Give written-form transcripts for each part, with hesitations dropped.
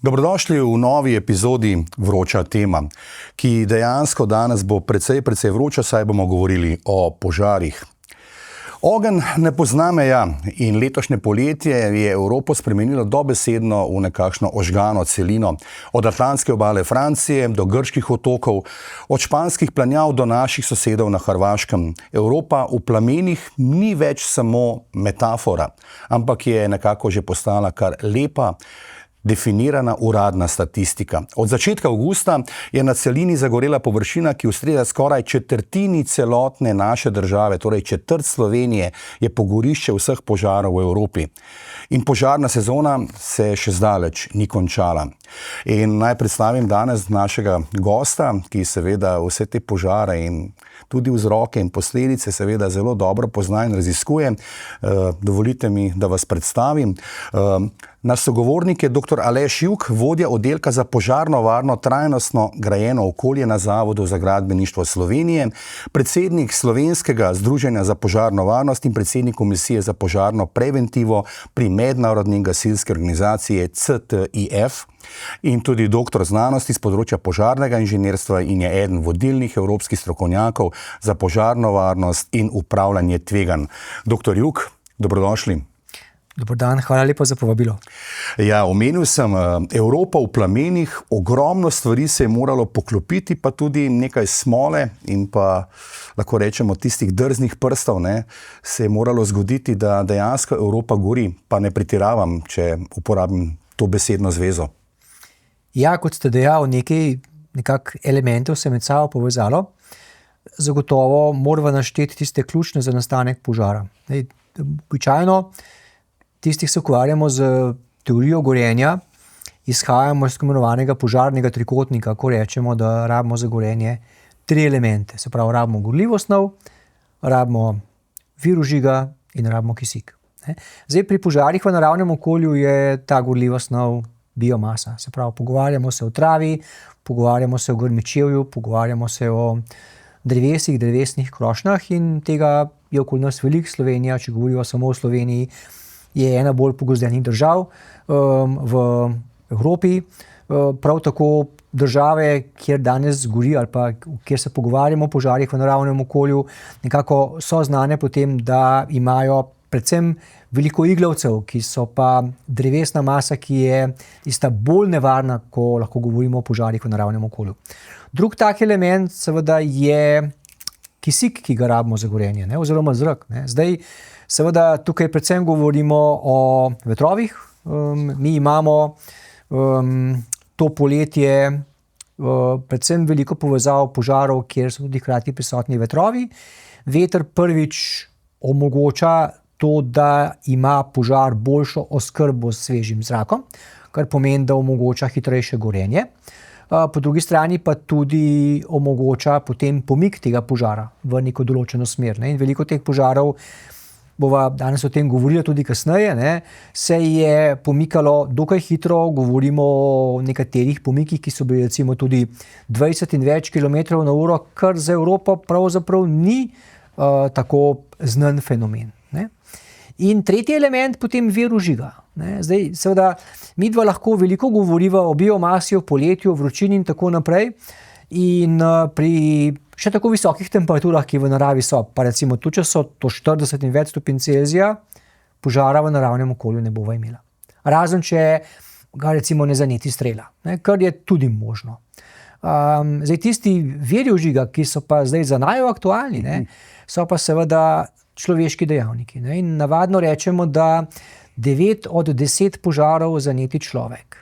Dobrodošli v novi epizodi Vroča tema, ki dejansko danes bo precej vroča, saj bomo govorili o požarih. Ogenj ne pozna meja in letošnje poletje je Evropo spremenilo dobesedno v nekakšno ožgano celino. Od atlantske obale Francije do grških otokov, od španskih planjav do naših sosedov na Hrvaškem. Evropa v plamenih ni več samo metafora, ampak je nekako že postala kar lepa, definirana uradna statistika. Od začetka avgusta je na celini zagorela površina, ki ustreza skoraj četrtini celotne naše države, torej četrt Slovenije je pogorišče vseh požarov v Evropi. In požarna sezona se še zdaleč ni končala. In naj predstavim danes našega gosta, ki seveda vse te požare in tudi vzroke in posledice seveda zelo dobro pozna in raziskuje. Dovolite mi, da vas predstavim. Naš sogovornik je dr. Aleš Jug, vodja oddelka za požarno varno trajnostno grajeno okolje na Zavodu za gradbeništvo Slovenije, predsednik Slovenskega združenja za požarno varnost in predsednik Komisije za požarno preventivo pri mednarodni gasilski organizaciji CTIF in tudi doktor znanosti z področja požarnega inženirstva in je eden vodilnih evropskih strokovnjakov za požarno varnost in upravljanje tveganj. Dr. Jug, dobrodošli. Dober dan, hvala lepa za povabilo. Ja, omenil sem Evropa v plamenih, ogromno stvari se je moralo poklopiti, pa tudi nekaj smole in pa lahko rečemo tistih drznih prstov, se je moralo zgoditi, da dejansko Evropa gori, pa ne pretiravam, če uporabim to besedno zvezo. Ja, kot ste dejal, nekak elementov se med sabo povezalo. Zagotovo moramo našteti tiste ključne za nastanek požara. Običajno tistih se ukvarjamo z teorijo gorenja, izhajamo iz tako imenovanega požarnega trikotnika, ko rečemo, da rabimo za gorenje 3 elemente. Se pravi, rabimo gorljivo snov, rabimo vir vžiga in rabimo kisik. Zdaj, pri požarih v naravnem okolju je ta gorljiva snov biomasa. Se pravi, pogovarjamo se o travi, pogovarjamo se o grmičevju, pogovarjamo se o drevesih, drevesnih krošnjah in tega je okoli nas veliko. Slovenija, če govorimo samo o Sloveniji, je ena bolj pogozdenih držav v Evropi. Prav tako države, kjer danes gori ali pa kjer se pogovarjamo o požarih v naravnem okolju, nekako so znane po tem, da imajo predvsem veliko iglavcev, ki so pa drevesna masa, ki je tista bolj nevarna, ko lahko govorimo o požarih v naravnem okolju. Drug tak element seveda je kisik, ki ga rabimo za gorenje, oziroma zrak. Zdaj, seveda tukaj predvsem govorimo o vetrovih. Mi imamo to poletje predvsem veliko povezav požarov, kjer so tudi hkrati prisotni vetrovi. Veter prvič omogoča to, da ima požar boljšo oskrbo s svežim zrakom, kar pomeni, da omogoča hitrejše gorenje. Po drugi strani pa tudi omogoča potem pomik tega požara v neko določeno smer. In veliko teh požarov, bova danes o tem govorila tudi kasneje, se je pomikalo dokaj hitro. Govorimo o nekaterih pomikih, ki so bili recimo tudi 20 in več kilometrov na uro, kar za Evropo pravzaprav ni tako znan fenomen. In tretji element potem vir vžiga. Zdaj, seveda, midva lahko veliko govoriva o biomasi, o poletju, o vročini in tako naprej. In pri še tako visokih temperaturah, ki v naravi so, pa recimo tu, če so to 40 in več stopinj Celzija, požara v naravnem okolju ne bova imela. Razen, če ga recimo ne zaneti strela, kar je tudi možno. Zdaj, tisti viri vžiga, ki so pa zdaj za naju aktualni, so pa seveda človeški dejavniki. In navadno rečemo, da 9 od 10 požarov zaneti človek.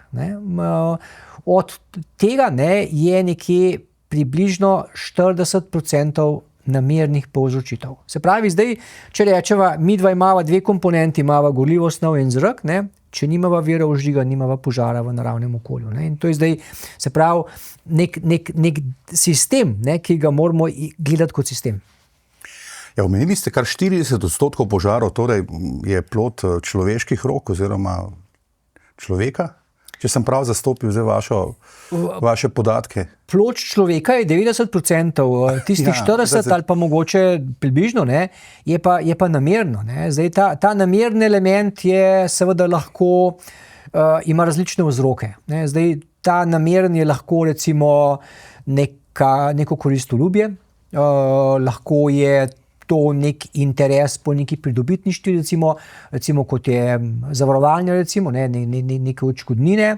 Od tega je nekje približno 40% namernih povzročitev. Se pravi, zdaj, če rečeva, midva imava 2 komponenti, imava gorljivo snov in zrak, če nimava vira vžiga, nimava požara v naravnem okolju. In to je zdaj, se pravi, nek sistem, ki ga moramo gledati kot sistem. Ja, omenili ste kar 40% požarov, torej je plod človeških rok oziroma človeka? Če sem prav zastopil zdaj vaše podatke. Plod človeka je 90%, tistih 40 ali pa mogoče približno, je pa namerno. Zdaj, ta namerni element je seveda lahko ima različne vzroke. Ne. Zdaj, ta nameren je lahko recimo neko koristoljublje, lahko je to nek interes po neki pridobitništvi, recimo kot je zavarovanje, neke odškodnine,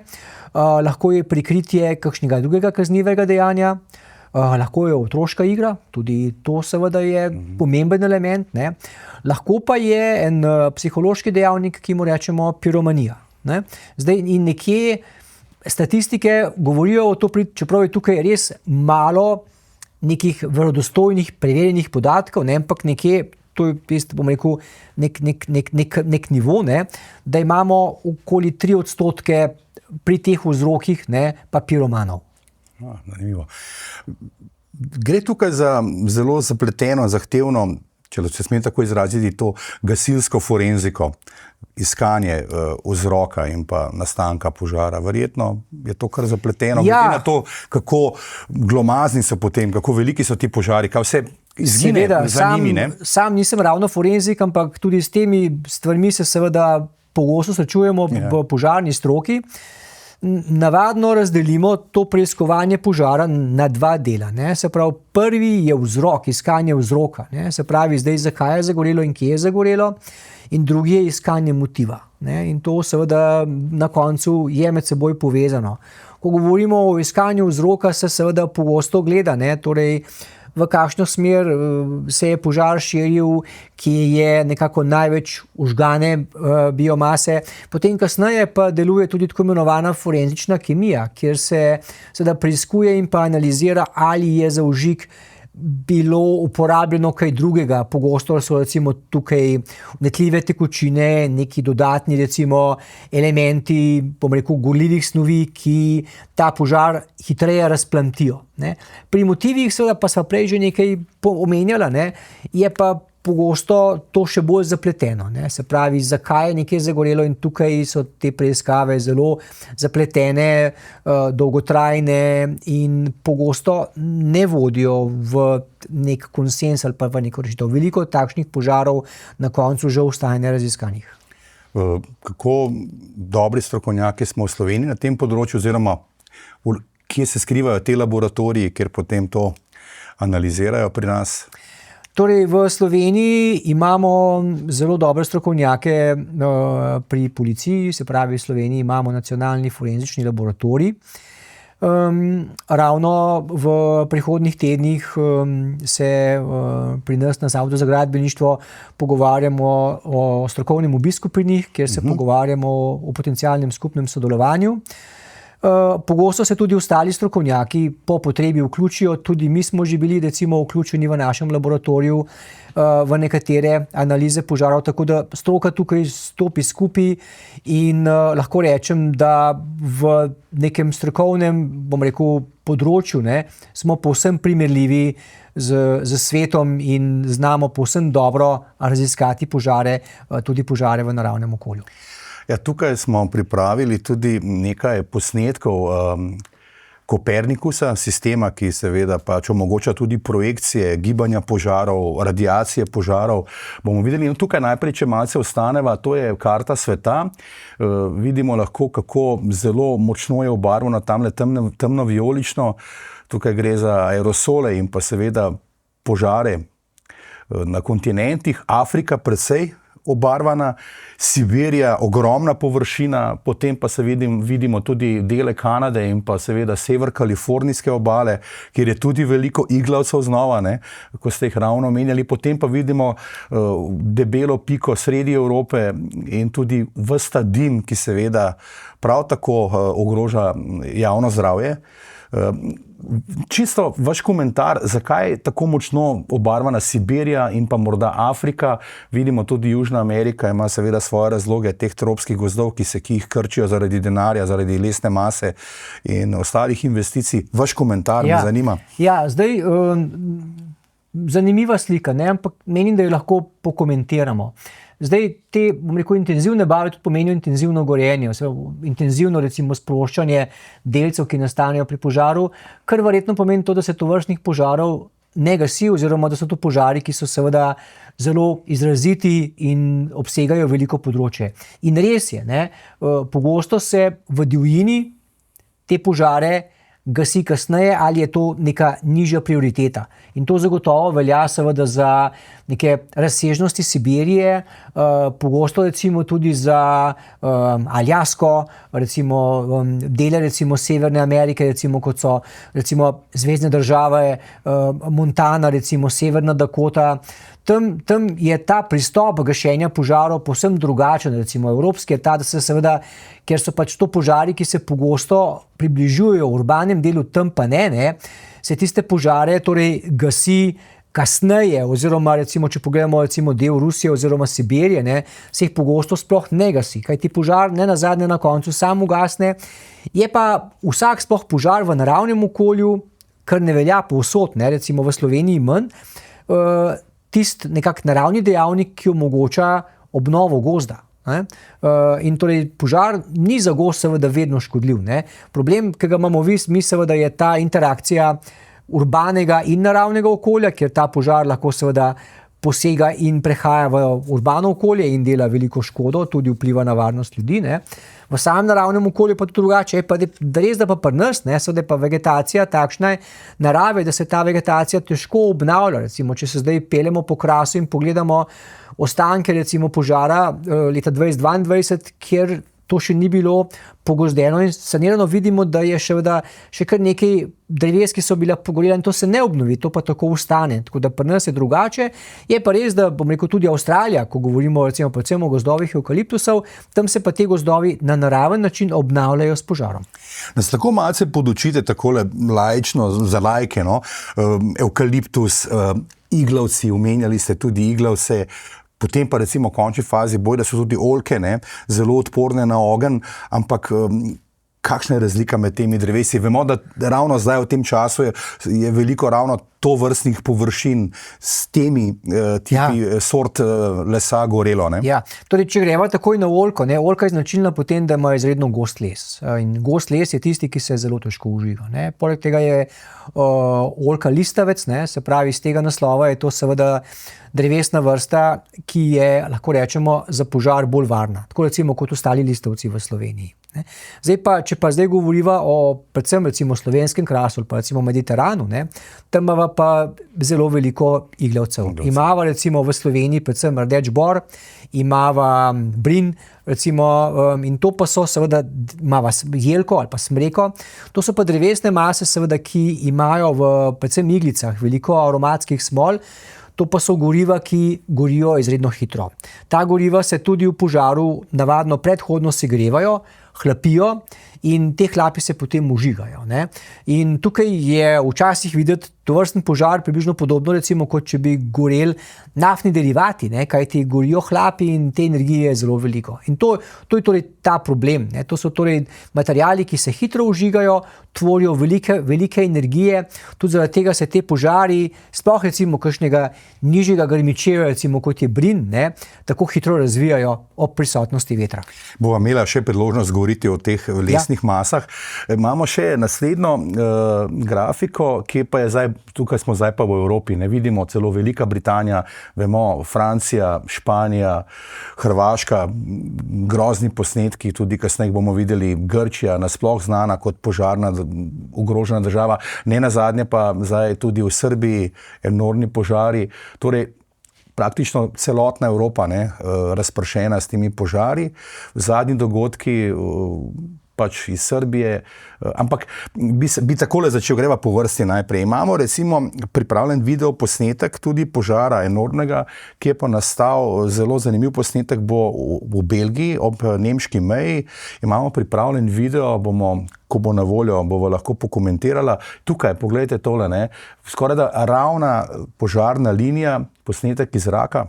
lahko je prikritje kakšnega drugega kaznivega dejanja, lahko je otroška igra, tudi to seveda je pomemben element, ne. Lahko pa je en psihološki dejavnik, ki mu rečemo piromanija. Ne. Zdaj, in nekje statistike govorijo o to, čeprav je tukaj res malo nekih verodostojnih, preverjenih podatkov, ne, ampak nekje, to je, bom rekel, nek nivo, ne, da imamo okoli 3% pri teh vzrokih, ne, pa piromanov. Zanimivo. Gre tukaj za zelo zapleteno, zahtevno, če smem tako izraziti, to gasilsko forenziko, iskanje vzroka in pa nastanka požara. Verjetno je to kar zapleteno. Ja. Glede na to, kako glomazni so potem, kako veliki so ti požari, kaj vse izgine za njimi. Ne? Sam nisem ravno forenzik, ampak tudi s temi stvarmi se seveda pogosto srečujemo v požarni stroki. Navadno razdelimo to preiskovanje požara na dva dela. Ne? Se pravi, prvi je vzrok, iskanje vzroka. Ne? Se pravi, zdaj zakaj je zagorelo in kje je zagorelo, in drugi je iskanje motiva. Ne? In to seveda na koncu je med seboj povezano. Ko govorimo o iskanju vzroka, se seveda pogosto gleda, ne? Torej, v kakšno smer se je požar širil, ki je nekako največ užgane biomase. Potem kasneje pa deluje tudi tako imenovana forenzična kemija, kjer se seveda preiskuje in pa analizira, ali je za vžig bilo uporabljeno kaj drugega. Pogosto so recimo tukaj vnetljive tekočine, neki dodatni recimo elementi, bom rekel, gorljivih snovi, ki ta požar hitreje razplamtijo. Ne. Pri motivih seveda pa sva prej že nekaj omenjala, ne, je pa pogosto to še bolj zapleteno. Ne. Se pravi, zakaj je nekaj zagorelo, in tukaj so te preiskave zelo zapletene, dolgotrajne in pogosto ne vodijo v nek konsens ali pa v neko rešitev. Veliko takšnih požarov na koncu že ostaja neraziskanih. Kako dobri strokovnjaki smo v Sloveniji na tem področju, oziroma kje se skrivajo te laboratoriji, kjer potem to analizirajo pri nas? Torej, v Sloveniji imamo zelo dobre strokovnjake pri policiji, se pravi, v Sloveniji imamo nacionalni forenzični laboratorij. Ravno v prihodnjih tednih se pri nas na Zavodu za gradbeništvo pogovarjamo o strokovnem obisku pri njih, kjer se pogovarjamo o potencialnem skupnem sodelovanju. Pogosto se tudi ostali strokovnjaki po potrebi vključijo, tudi mi smo že bili recimo vključeni v našem laboratoriju v nekatere analize požarov, tako da stroka tukaj stopi skupaj in lahko rečem, da v nekem strokovnem, bom rekel, področju, ne, smo povsem primerljivi z svetom in znamo povsem dobro raziskati požare, tudi požare v naravnem okolju. Ja, tukaj smo pripravili tudi nekaj posnetkov Kopernikusa, sistema, ki seveda pač omogoča tudi projekcije gibanja požarov, radiacije požarov. Bomo videli, no, tukaj najprej, če malce ostaneva, to je karta sveta. Vidimo lahko, kako zelo močno je obarvano tamle temno-vijolično. Tukaj gre za aerosole in pa seveda požare na kontinentih. Afrika precej obarvana, Sibirija ogromna površina, potem pa se vidimo tudi dele Kanade in pa seveda sever kalifornijske obale, kjer je tudi veliko iglavcev znova, ne, ko ste jih ravno omenjali. Potem pa vidimo debelo piko sredi Evrope in tudi ves ta dim, ki seveda prav tako ogroža javno zdravje. Čisto vaš komentar, zakaj je tako močno obarvana Sibirija in pa morda Afrika? Vidimo tudi Južna Amerika ima seveda svoje razloge teh tropskih gozdov, ki jih krčijo zaradi denarja, zaradi lesne mase in ostalih investicij. Vaš komentar me zanima. Ja, zdaj zanimiva slika, ne? Ampak menim, da jo lahko pokomentiramo. Zdaj, te, bom rekel, intenzivne barve tudi pomenijo intenzivno gorenje, intenzivno recimo sproščanje delcev, ki nastanejo pri požaru, kar verjetno pomeni to, da se tovrstnih požarov ne gasi, oziroma da so to požari, ki so seveda zelo izraziti in obsegajo veliko področje. In res je, ne, pogosto se v divjini te požare gasi kasneje ali je to neka nižja prioriteta. In to zagotovo velja seveda za neke razsežnosti Sibirije, pogosto recimo tudi za Aljasko, recimo dele recimo Severne Amerike, recimo kot so recimo zvezne države Montana, recimo Severna Dakota. Tam je ta pristop gašenja požarov povsem drugačen, recimo evropski je ta, da se seveda, ker so pač to požari, ki se pogosto približujejo v urbanem delu, tam pa ne, se tiste požare torej gasi kasneje, oziroma recimo, če pogledamo recimo del Rusije oziroma Sibirije, ne, se jih pogosto sploh ne gasi, kajti požar ne nazadnje na koncu sam ugasne, je pa vsak sploh požar v naravnem okolju, kar ne velja povsod, ne, recimo v Sloveniji manj, tisti nekak naravni dejavnik, ki omogoča obnovo gozda. In torej požar ni za gozd seveda vedno škodljiv. Ne. Problem, ki ga imamo mi seveda je ta interakcija urbanega in naravnega okolja, kjer ta požar lahko seveda posega in prehaja v urbano okolje in dela veliko škodo, tudi vpliva na varnost ljudi. Ne. V samem naravnem okolju pa tudi drugače, je pa res, da pa pri nas, ne, seveda pa vegetacija takšna narave, da se ta vegetacija težko obnavlja. Recimo, če se zdaj peljemo po Krasu in pogledamo ostanke recimo požara leta 2022, kjer to še ni bilo pogozdeno in sanirano, vidimo, da je še kar nekaj dreves, ki so bila pogorela in to se ne obnovi, to pa tako ostane. Tako da pri nas je drugače. Je pa res, da bom rekel tudi Avstralija, ko govorimo recimo predvsem o gozdovih eukaliptusov, tam se pa te gozdovi na naraven način obnavljajo s požarom. Nas lahko malce podučite takole laično, za laike, no? Evkaliptus, iglavci, omenjali ste tudi iglavce, potem pa recimo v končni fazi bojda so tudi oljke, ne, zelo odporne na ogenj, ampak kakšna je razlika med temi drevesi? Vemo, da ravno zdaj v tem času je veliko ravno tovrstnih površin s temi tipi sort lesa gorelo. Ne? Ja, torej, če greva takoj na oljko, ne, oljka je značilna potem, da ima izredno gost les. In gost les je tisti, ki se zelo težko užiga. Ne. Poleg tega je oljka listavec, ne, se pravi, iz tega naslova je to seveda drevesna vrsta, ki je, lahko rečemo, za požar bolj varna. Tako recimo kot ostali listavci v Sloveniji. Ne. Zdaj pa, če pa zdaj govoriva o predvsem recimo slovenskem krasu ali pa recimo Mediteranu, ne, tam imava pa zelo veliko iglavcev. Imava recimo v Sloveniji predvsem rdeč bor, imava brin, recimo, in to pa so seveda, imava jelko ali pa smreko, to so pa drevesne mase seveda, ki imajo v predvsem iglicah veliko aromatskih smol. To pa so goriva, ki gorijo izredno hitro. Ta goriva se tudi v požaru navadno predhodno segrevajo, hlapijo in te hlapi se potem užigajo. Ne? In tukaj je včasih videti tovrsten požar približno podobno, recimo, kot če bi goreli naftni derivati, ne? Kajti gorijo hlapi in te energije je zelo veliko. In to je torej ta problem. Ne? To so torej materiali, ki se hitro užigajo, tvorijo velike energije, tudi zaradi tega se te požari, sploh recimo kakšnega nižjega grmičevja, recimo kot je brin, ne? Tako hitro razvijajo ob prisotnosti vetra. Bova imela še priložnost govoriti o teh lesnih masah. Imamo še naslednjo grafiko, ki pa je zdaj, tukaj smo zdaj pa v Evropi, ne vidimo celo Velika Britanija, vemo Francija, Španija, Hrvaška, grozni posnetki, tudi kasneje bomo videli Grčija, nasploh znana kot požarna ogrožena država, ne nazadnje pa zdaj tudi v Srbiji enormni požari, torej praktično celotna Evropa, ne, razpršena s temi požari, zadnji dogodki pač iz Srbije, ampak bi takole začel, greva po vrsti najprej. Imamo recimo pripravljen video posnetek tudi požara enormnega, ki je pa nastal, zelo zanimiv posnetek bo v Belgiji ob nemški meji. Imamo pripravljen video, ko bo na voljo, bomo lahko pokomentirala. Tukaj, pogledajte tole, ne, skoraj da ravna požarna linija, posnetek iz zraka.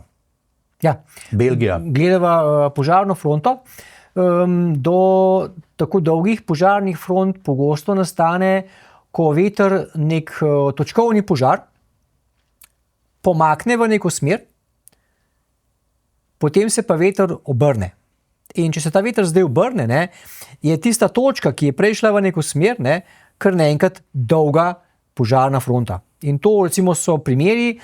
Ja. Belgija. Gledava požarno fronto. Do tako dolgih požarnih front pogosto nastane, ko veter nek točkovni požar pomakne v neko smer, potem se pa veter obrne. In če se ta veter zdaj obrne, ne, je tista točka, ki je prej šla v neko smer, ne, kar naenkrat dolga požarna fronta. In to recimo so primeri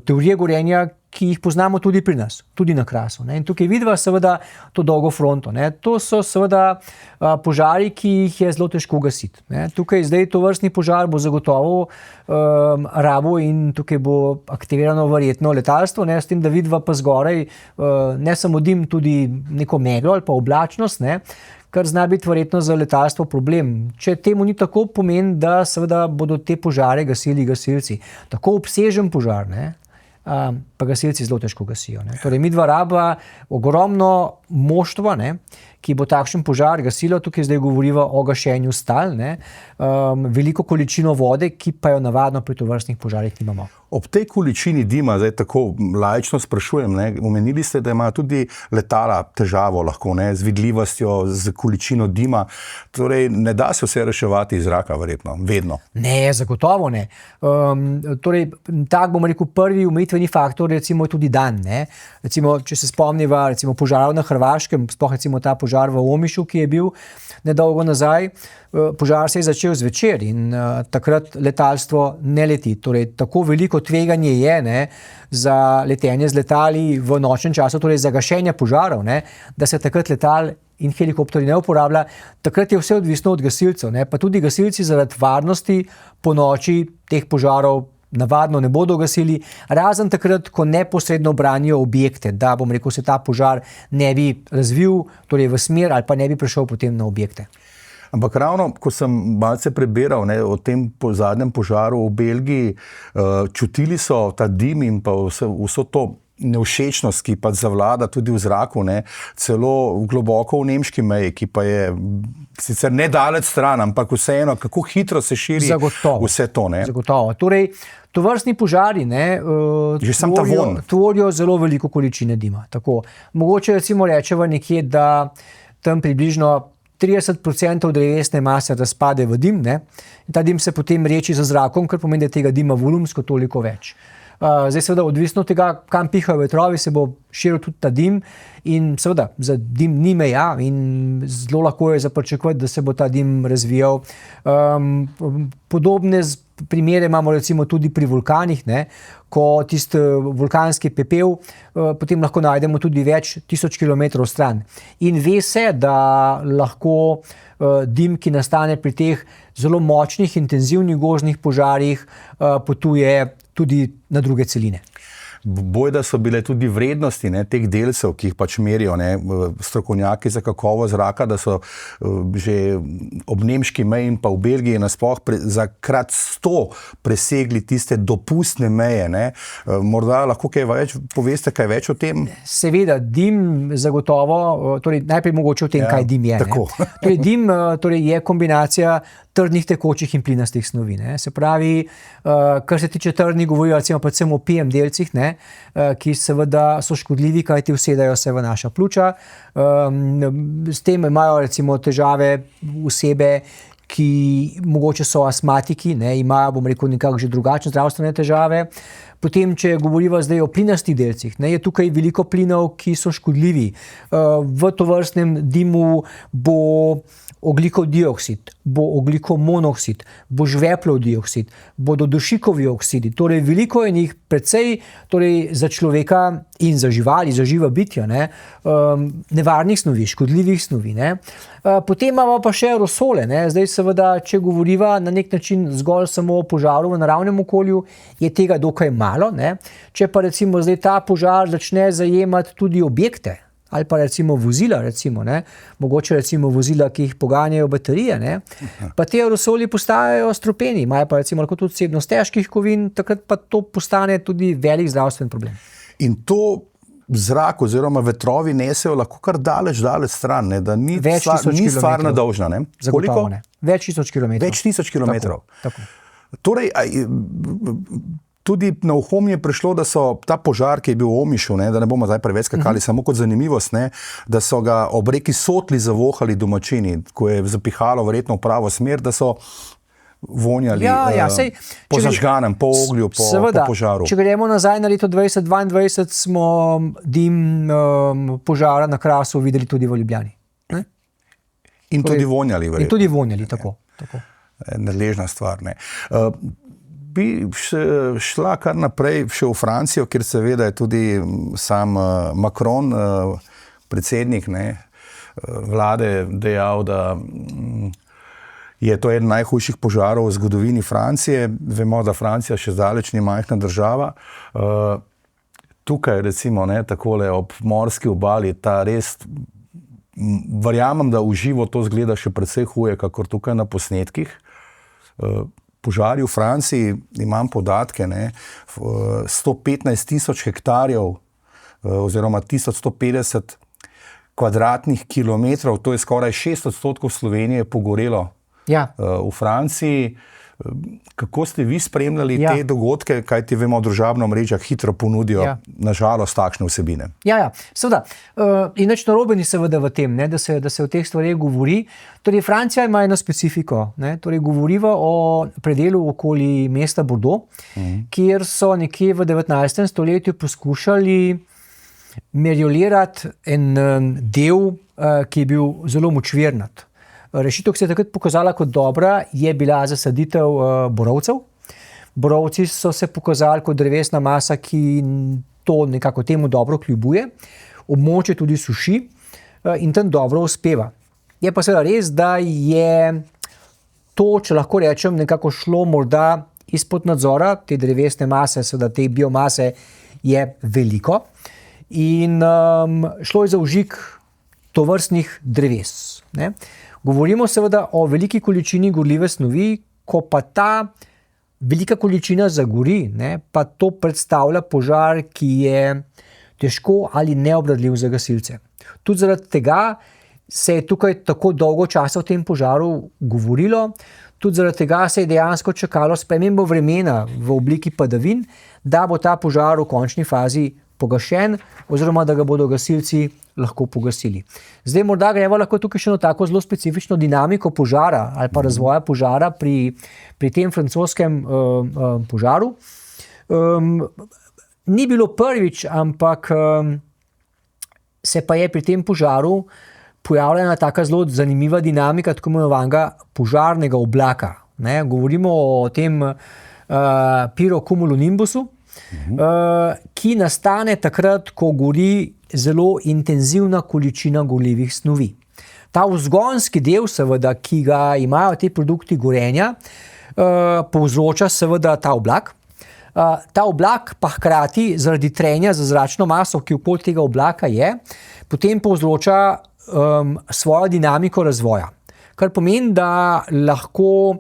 teorije gorenja, ki jih poznamo tudi pri nas, tudi na Krasu. Ne. In tukaj vidiva seveda to dolgo fronto. Ne. To so seveda požari, ki jih je zelo težko gasiti. Ne. Tukaj zdaj tovrstni požar bo zagotovo rabo in tukaj bo aktivirano verjetno letalstvo, ne, s tem, da vidiva pa zgoraj ne samo dim, tudi neko meglo ali pa oblačnost, ne, kar zna biti verjetno za letalstvo problem. Če temu ni tako, pomeni, da seveda bodo te požare gasili gasilci. Tako obsežen požar, ne, pa gasilci zelo težko gasijo. Ne. Torej, midva raba ogromno moštva, ne, ki bo takšen požar gasilo, tukaj zdaj govoriva o gašenju stal, ne, veliko količino vode, ki pa jo navadno pri tovrstnih požarih nimamo. Ob tej količini dima, zdaj tako laično sprašujem, ne, omenili ste, da imajo tudi letala težavo lahko, ne, z vidljivostjo, z količino dima. Torej, ne da se vse reševati iz zraka, verjetno, vedno. Ne, zagotovo ne. Torej, tak bomo rekel, prvi omejitveni faktor recimo je tudi dan. Ne. Recimo, če se spomniva recimo požarov na Hrvaškem, sploh recimo ta požar v Omišu, ki je bil nedolgo nazaj, požar se je začel zvečer in takrat letalstvo ne leti. Torej, tako veliko tveganje je, ne, za letenje z letali v nočnem času, torej za gašenje požarov, ne, da se takrat letal in helikopterji ne uporablja. Takrat je vse odvisno od gasilcev. Ne. Pa tudi gasilci zaradi varnosti po noči teh požarov navadno ne bodo gasili, razen takrat, ko neposredno branijo objekte, da bom rekel, se ta požar ne bi razvil, torej v smer ali pa ne bi prišel potem na objekte. Ampak ravno, ko sem malce prebiral, ne, o tem zadnjem požaru v Belgiji, čutili so ta dim in pa vso to nevšečnost, ki pa zavlada tudi v zraku, ne, celo globoko v nemški meji, ki pa je sicer nedaleč stran, ampak vseeno, kako hitro se širi vse to. Ne. Zagotovo. Torej, tovrstni požari, ne, tvorijo zelo veliko količine dima. Tako. Mogoče recimo rečeva nekje, da tam približno 30% drevesne mase razpade v dim, ne? In ta dim se potem reči za zrakom, kar pomeni, da je tega dima volumsko toliko več. Zdaj seveda odvisno od tega, kam pihajo vetrovi, se bo širil tudi ta dim in seveda za dim ni meja in zelo lahko je za pričakovati, da se bo ta dim razvijal. Podobne primere imamo recimo tudi pri vulkanih, ne, ko tisti vulkanski pepel potem lahko najdemo tudi več tisoč kilometrov stran. In ve se, da lahko dim, ki nastane pri teh zelo močnih, intenzivnih gozdnih požarih, potuje tudi na druge celine. Bojda so bile tudi vrednosti, ne, teh delcev, ki jih pač merijo, ne, strokovnjaki za kakovost zraka, da so že ob nemški meji in pa v Belgiji nasploh za krat 100 presegli tiste dopustne meje. Ne. Morda lahko kaj več poveste, kaj več o tem? Seveda, dim zagotovo, torej najprej mogoče o tem, kaj dim je. Torej, dim je kombinacija trdnih, tekočih in plinastih snovi. Ne. Se pravi, kar se tiče trdnih, govorijo recimo predvsem o PM delcih, ne, ki seveda so škodljivi, kajti usedajo se v naša pljuča. S tem imajo recimo težave osebe, ki mogoče so astmatiki, ne, imajo, bom rekel, nekako že drugačne zdravstvene težave. Potem, če govoriva zdaj o plinastih delcih, ne, je tukaj veliko plinov, ki so škodljivi. V tovrstnem dimu bo ogljikov dioksid, bo ogljikov monoksid, bo žveplov dioksid, bodo dušikovi oksidi. Torej, veliko je njih precej, torej za človeka in za živali, za živa bitja, ne, nevarnih snovi, škodljivih snovi. Ne. Potem imamo pa še aerosole. Ne. Zdaj seveda, če govoriva na nek način zgolj samo o požaru v naravnem okolju, je tega dokaj malo. Ne. Če pa recimo zdaj ta požar začne zajemati tudi objekte, ali pa recimo vozila, recimo, ne, mogoče recimo vozila, ki jih poganjajo baterije, ne, pa te aerosoli postajajo strupeni, imajo pa recimo lahko tudi vsebnost težkih kovin, takrat pa to postane tudi velik zdravstven problem. In to zrak oziroma vetrovi nesejo lahko kar daleč stran, ne, da ni stvar nedolžna. Ne? Zagotovo ne. Več tisoč kilometrov. Več tisoč kilometrov. Tako. Torej, tudi na uho mi je prišlo, da so ta požar, ki je bil v Omišu, ne, da ne bomo zdaj preveč skakali, samo kot zanimivost, ne, da so ga ob reki Sotli zavohali domačini, ko je zapihalo verjetno v pravo smer, da so vonjali po zažganem, po oglju, po požaru. Če gremo nazaj na leto 2022, smo dim požara na Krasu videli tudi v Ljubljani. Ne? In tudi vonjali, verjetno. In tudi vonjali, tako. nadležna stvar. Ne. Bi šla kar naprej še v Francijo, kjer seveda je tudi sam Macron, predsednik vlade, dejal, da je to eden najhujših požarov v zgodovini Francije. Vemo, da Francija še zdaleč ni majhna država. Tukaj recimo takole ob morski obali, ta res, verjamem, da v živo to zgleda še precej huje, kakor tukaj na posnetkih. Požari v Franciji, imam podatke, 115,000 hektarjev oziroma 1150 kvadratnih kilometrov, to je skoraj 6% Slovenije pogorelo v Franciji. Kako ste vi spremljali te dogodke, kaj ti vemo, družabna omrežja hitro ponudijo, nažalost, takšne vsebine? Seveda. In nič narobe ni seveda v tem, da se o teh stvareh govori. Torej, Francija ima eno specifiko. Torej, govoriva o predelu okoli mesta Bordeaux, kjer so nekje v 19. stoletju poskušali meriolirati en del, ki je bil zelo močvirnat. Rešitev, ki se je takrat pokazala kot dobra, je bila zasaditev borovcev. Borovci so se pokazali kot drevesna masa, ki to nekako temu dobro kljubuje. Območje tudi suši in tam dobro uspeva. Je pa seveda res, da je to, če lahko rečem, nekako šlo morda izpod nadzora, te drevesne mase, seveda te biomase je veliko in šlo je za užig tovrstnih dreves. Govorimo seveda o veliki količini gorljive snovi, ko pa ta velika količina zagori, pa to predstavlja požar, ki je težko ali neobvladljiv za gasilce. Tudi zaradi tega se je tukaj tako dolgo časa o tem požaru govorilo, tudi zaradi tega se je dejansko čakalo spremembo vremena v obliki padavin, da bo ta požar v končni fazi pogašen oziroma da ga bodo gasilci lahko pogasili. Zdaj morda gremo lahko tukaj še eno tako zelo specifično dinamiko požara ali pa razvoja požara pri tem francoskem požaru. Ni bilo prvič, ampak se pa je pri tem požaru pojavljena taka zelo zanimiva dinamika tako imenovanega požarnega oblaka. Govorimo o tem pirocumulonimbusu, ki nastane takrat, ko gori zelo intenzivna količina gorljivih snovi. Ta vzgonski del, seveda, ki ga imajo ti produkti gorenja, povzroča seveda ta oblak. Ta oblak pa hkrati zaradi trenja za zračno maso, ki okoli tega oblaka je, potem povzroča svojo dinamiko razvoja. Kar pomeni, da lahko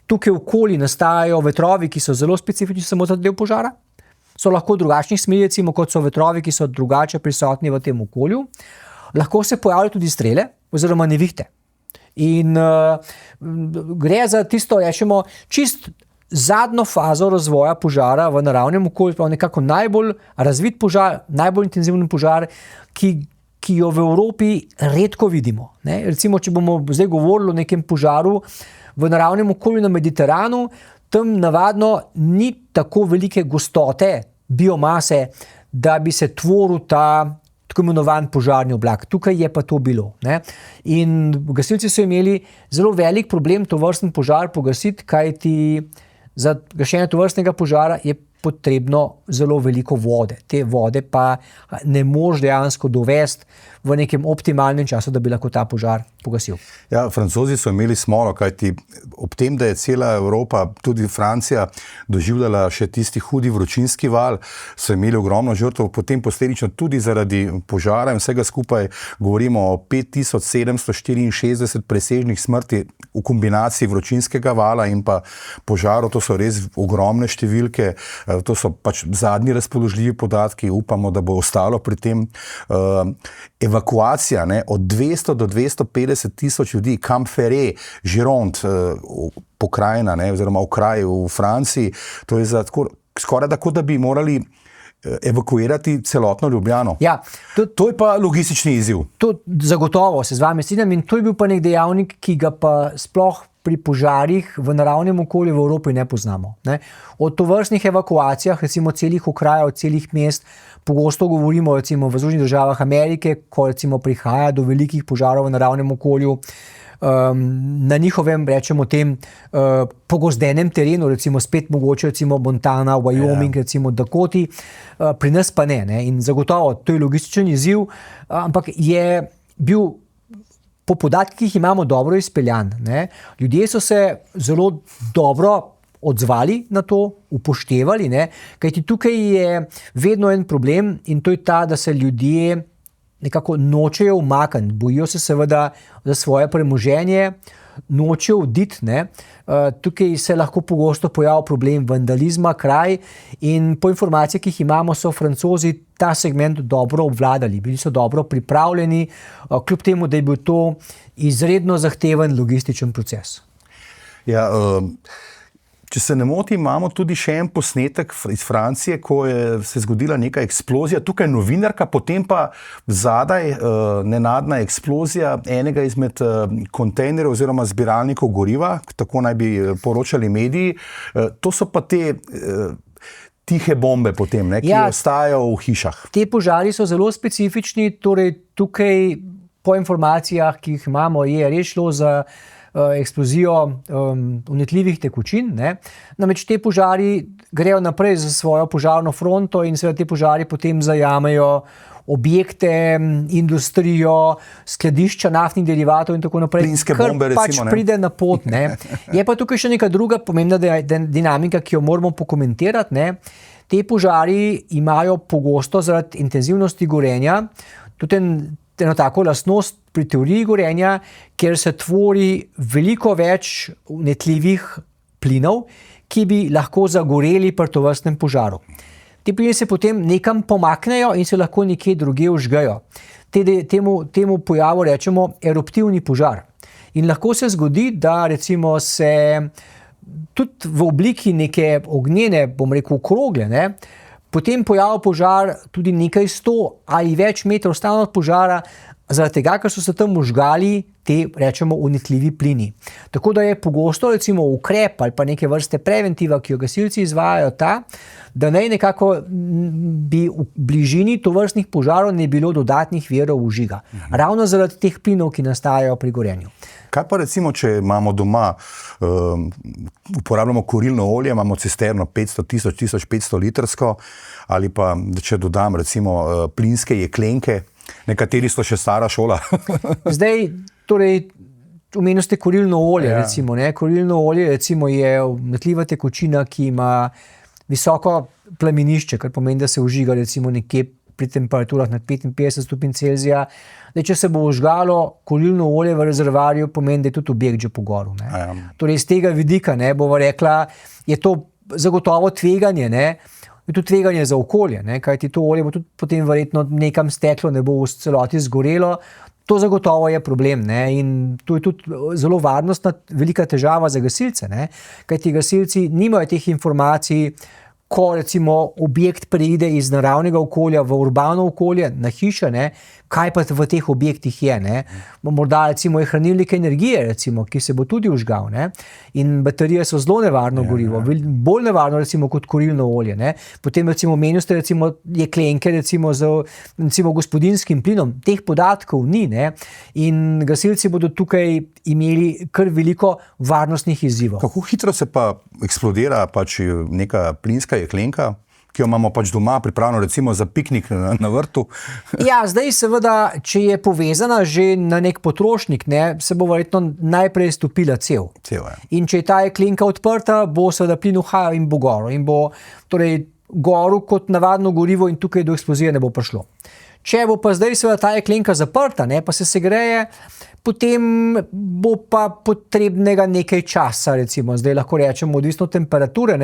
tukaj okoli nastajajo vetrovi, ki so zelo specifični samo za del požara. So lahko drugačnih smeri, recimo, kot so vetrovi, ki so drugače prisotni v tem okolju. Lahko se pojavljajo tudi strele oziroma nevihte. In gre za tisto, rečemo, čist zadnjo fazo razvoja požara v naravnem okolju, pa nekako najbolj razvit požar, najbolj intenziven požar, ki jo v Evropi redko vidimo. Recimo, če bomo zdaj govorili o nekem požaru v naravnem okolju na Mediteranu, tam navadno ni tako velike gostote biomase, da bi se tvoril ta tako imenovan požarni oblak. Tukaj je pa to bilo. In gasilci so imeli zelo velik problem tovrsten požar pogasiti, kajti za gašenje tovrstnega požara je potrebno zelo veliko vode. Te vode pa ne moreš dejansko dovesti v nekem optimalnem času, da bi lahko ta požar pogasil. Ja, Francozi so imeli smolo, kajti ob tem, da je cela Evropa, tudi Francija, doživljala še tisti hudi vročinski val, so imeli ogromno žrtev, potem posledično tudi zaradi požara in vsega skupaj govorimo o 5764 presežnih smrti v kombinaciji vročinskega vala in pa požarov. To so res ogromne številke, to so pač zadnji razpoložljivi podatki, upamo, da bo ostalo pri tem. Evakuacija od 200 do 250 tisoč ljudi, Camp Ferré, Gironde, pokrajina, oziroma okraj v Franciji, to je skoraj tako, da bi morali evakuirati celotno Ljubljano. Ja, to je pa logistični izziv. To zagotovo se z vami strinjam in to je bil pa nek dejavnik, ki ga pa sploh pri požarih v naravnem okolju v Evropi ne poznamo. O tovrstnih evakuacijah, recimo celih okrajev, celih mest, pogosto govorimo recimo v Združenih državah Amerike, ko recimo prihaja do velikih požarov v naravnem okolju. na njihovem, rečemo tem, pogozdenem terenu, recimo spet mogoče recimo Montana, Wyoming, recimo Dakoti, pri nas pa ne. In zagotovo, to je logističen izziv, ampak je bil po podatkih, ki jih imamo, dobro izpeljan. Ne. Ljudje so se zelo dobro odzvali na to, upoštevali, ne. Kajti tukaj je vedno en problem in to je ta, da se ljudje nekako nočejo umakniti, bojijo se seveda za svoje premoženje, nočejo oditi. Tukaj se lahko pogosto pojavi problem vandalizma, kraj, in po informacijah, ki jih imamo, so Francozi ta segment dobro obvladali, bili so dobro pripravljeni, kljub temu, da je bil to izredno zahteven logističen proces. Ja, če se ne motim, imamo tudi še en posnetek iz Francije, ko je se zgodila neka eksplozija, tukaj novinarka, potem pa zadaj nenadna eksplozija enega izmed kontejnerjev oziroma zbiralnikov goriva, tako naj bi poročali mediji. To so pa te tihe bombe potem, ki ostajajo v hišah. Te požari so zelo specifični, torej tukaj po informacijah, ki jih imamo, je res šlo za eksplozijo vnetljivih tekočin. Namreč te požari grejo naprej za svojo požarno fronto in seveda te požari potem zajamejo objekte, industrijo, skladišča naftnih derivatov in tako naprej. Plinske bombe, recimo. Pač pride na pot. Je pa tukaj še neka druga pomembna dinamika, ki jo moramo pokomentirati. Te požari imajo pogosto zaradi intenzivnosti gorenja tudi eno tako lastnost pri teoriji gorenja, kjer se tvori veliko več vnetljivih plinov, ki bi lahko zagoreli pri tovrstnem požaru. Ti plini se potem nekam pomaknejo in se lahko nekje drugje vžgejo. Temu pojavu rečemo eruptivni požar. In lahko se zgodi, da recimo se tudi v obliki neke ognjene, bom rekel, krogle, potem pojavi požar tudi nekaj 100 ali več metrov stran od požara, zaradi tega, ker so se tam vžgali te, rečemo, vnetljivi plini. Tako da je pogosto recimo ukrep ali pa neke vrste preventiva, ki jo gasilci izvajajo, ta, da nekako bi v bližini tovrstnih požarov ne bilo dodatnih virov vžiga. Ravno zaradi teh plinov, ki nastajajo pri gorenju. Kaj pa recimo, če imamo doma, uporabljamo kurilno olje, imamo cisterno 500, 1500 litrsko, ali pa, če dodam recimo plinske jeklenke, nekateri so še stara šola. Zdaj, torej, omenili ste kurilno olje, recimo. Kurilno olje recimo je vnetljiva tekočina, ki ima visoko plamenišče, kar pomeni, da se vžiga recimo nekje pri temperaturah nad 55 stopinj Celzija. Če se bo vžgalo kurilno olje v rezervoarju, pomeni, da je tudi objekt že pogorel. Torej, iz tega vidika, bova rekla, je to zagotovo tveganje, je to tveganje za okolje, kajti to olje bo tudi potem verjetno nekam steklo, ne bo v celoti zgorelo. To zagotovo je problem, in to je tudi zelo varnostna velika težava za gasilce, kajti gasilci nimajo teh informacij, ko recimo objekt preide iz naravnega okolja v urbano okolje, na hišo, kaj pa v teh objektih je. Morda recimo je hranilnik energije, recimo, ki se bo tudi vžgal. In baterije so zelo nevarno gorivo, bolj nevarno recimo kot kurilno olje. Potem recimo menili ste recimo jeklenke recimo z recimo gospodinjskim plinom. Teh podatkov ni. In gasilci bodo tukaj imeli kar veliko varnostnih izzivov. Kako hitro se pa eksplodira pač neka plinska jeklenka, ki jo imamo pač doma pripravljeno recimo za piknik na vrtu? Ja, zdaj seveda, če je povezana že na nek potrošnik, se bo verjetno najprej stopila cev. In če je ta jeklenka odprta, bo seveda plin uhajal in bo gorel. In bo torej gorel kot navadno gorivo in tukaj do eksplozije ne bo prišlo. Če bo pa zdaj seveda ta jeklenka zaprta, pa se segreje, potem bo pa potrebnega nekaj časa, recimo. Zdaj lahko rečemo odvisno od temperature,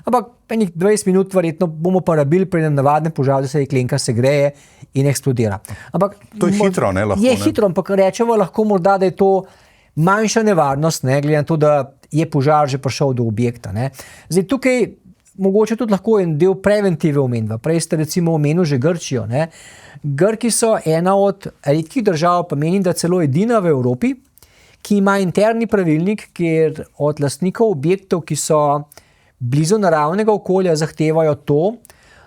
ampak 20 minut verjetno bomo pa rabili pri navadnem požaru, da se jeklenka segreje in eksplodira. Ampak to je hitro, lahko. Je hitro, ampak rečemo lahko morda, da je to manjša nevarnost, glede na to, da je požar že prišel do objekta. Zdaj tukaj mogoče tudi lahko en del preventive omenjava. Prej ste recimo omenili že Grčijo. Grki so ena od redkih držav, pa menim, da celo edina v Evropi, ki ima interni pravilnik, kjer od lastnikov objektov, ki so blizu naravnega okolja, zahtevajo to,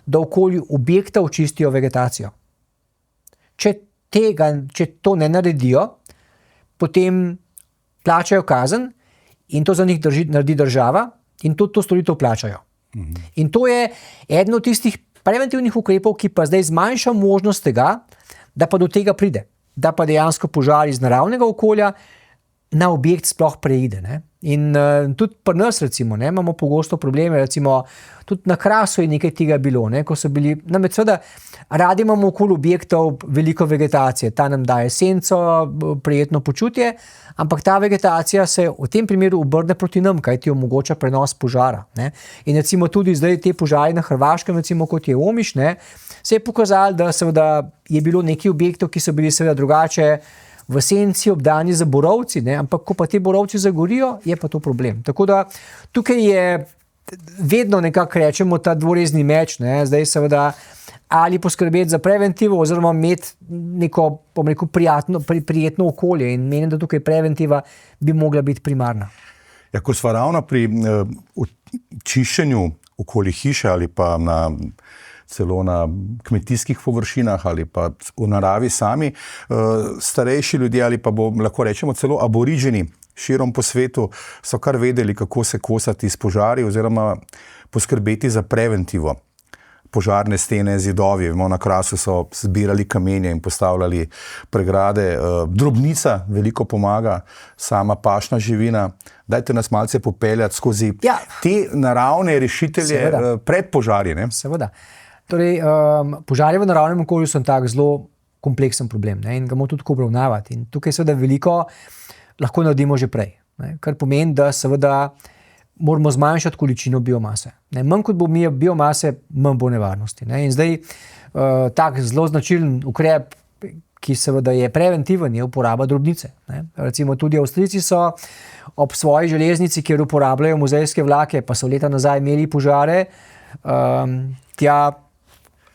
da v okolju objekta očistijo vegetacijo. Če to ne naredijo, potem plačajo kazen in to za njih naredi država in to storitev plačajo. In to je eden od tistih preventivnih ukrepov, ki pa zdaj zmanjša možnost tega, da pa do tega pride, da pa dejansko požar iz naravnega okolja na objekt sploh preide. Ne? In tudi pri nas recimo, ne, imamo pogosto probleme, recimo tudi na Krasu je nekaj tega bilo, ne, ko so bili, namreč seveda radi imamo okoli objektov veliko vegetacije, ta nam daje senco, prijetno počutje, ampak ta vegetacija se v tem primeru obrne proti nam, kaj ti omogoča prenos požara. Ne. In recimo tudi zdaj te požari na Hrvaškem, recimo kot je Omiš, ne, se je pokazalo, da seveda je bilo nekaj objektov, ki so bili seveda drugače v senci obdani za borovci, ne, ampak ko pa te borovci zagorijo, je pa to problem. Tako da tukaj je vedno nekako rečemo ta dvorezni meč, ne, zdaj seveda ali poskrbeti za preventivo oziroma imeti neko, bom rekel, prijetno okolje in menim, da tukaj preventiva bi mogla biti primarna. Ja, ko sva ravno pri čiščenju okoli hiše ali pa celo na kmetijskih površinah ali pa v naravi sami, starejši ljudje ali pa lahko rečemo celo aboriženi širom po svetu so kar vedeli, kako se kosati s požari oziroma poskrbeti za preventivo. Požarne stene, zidovi, na Krasu so zbirali kamenje in postavljali pregrade. Drobnica veliko pomaga, sama pašna živina. Dajte nas malce popeljati skozi te naravne rešitelje pred požari. Ne? Seveda. Torej, požari v naravnem okolju so tak zelo kompleksen problem, ne, in ga moramo tudi obravnavati. In tukaj seveda veliko lahko naredimo že prej, ne, kar pomeni, da seveda moramo zmanjšati količino biomase. Ne, manj kot bo biomase, manj bo nevarnosti. Ne. In zdaj tak zelo značilen ukrep, ki seveda je preventiven, je uporaba drobnice. Ne. Recimo tudi Avstrijci so ob svoji železnici, kjer uporabljajo muzejske vlake, pa so leta nazaj imeli požare, tja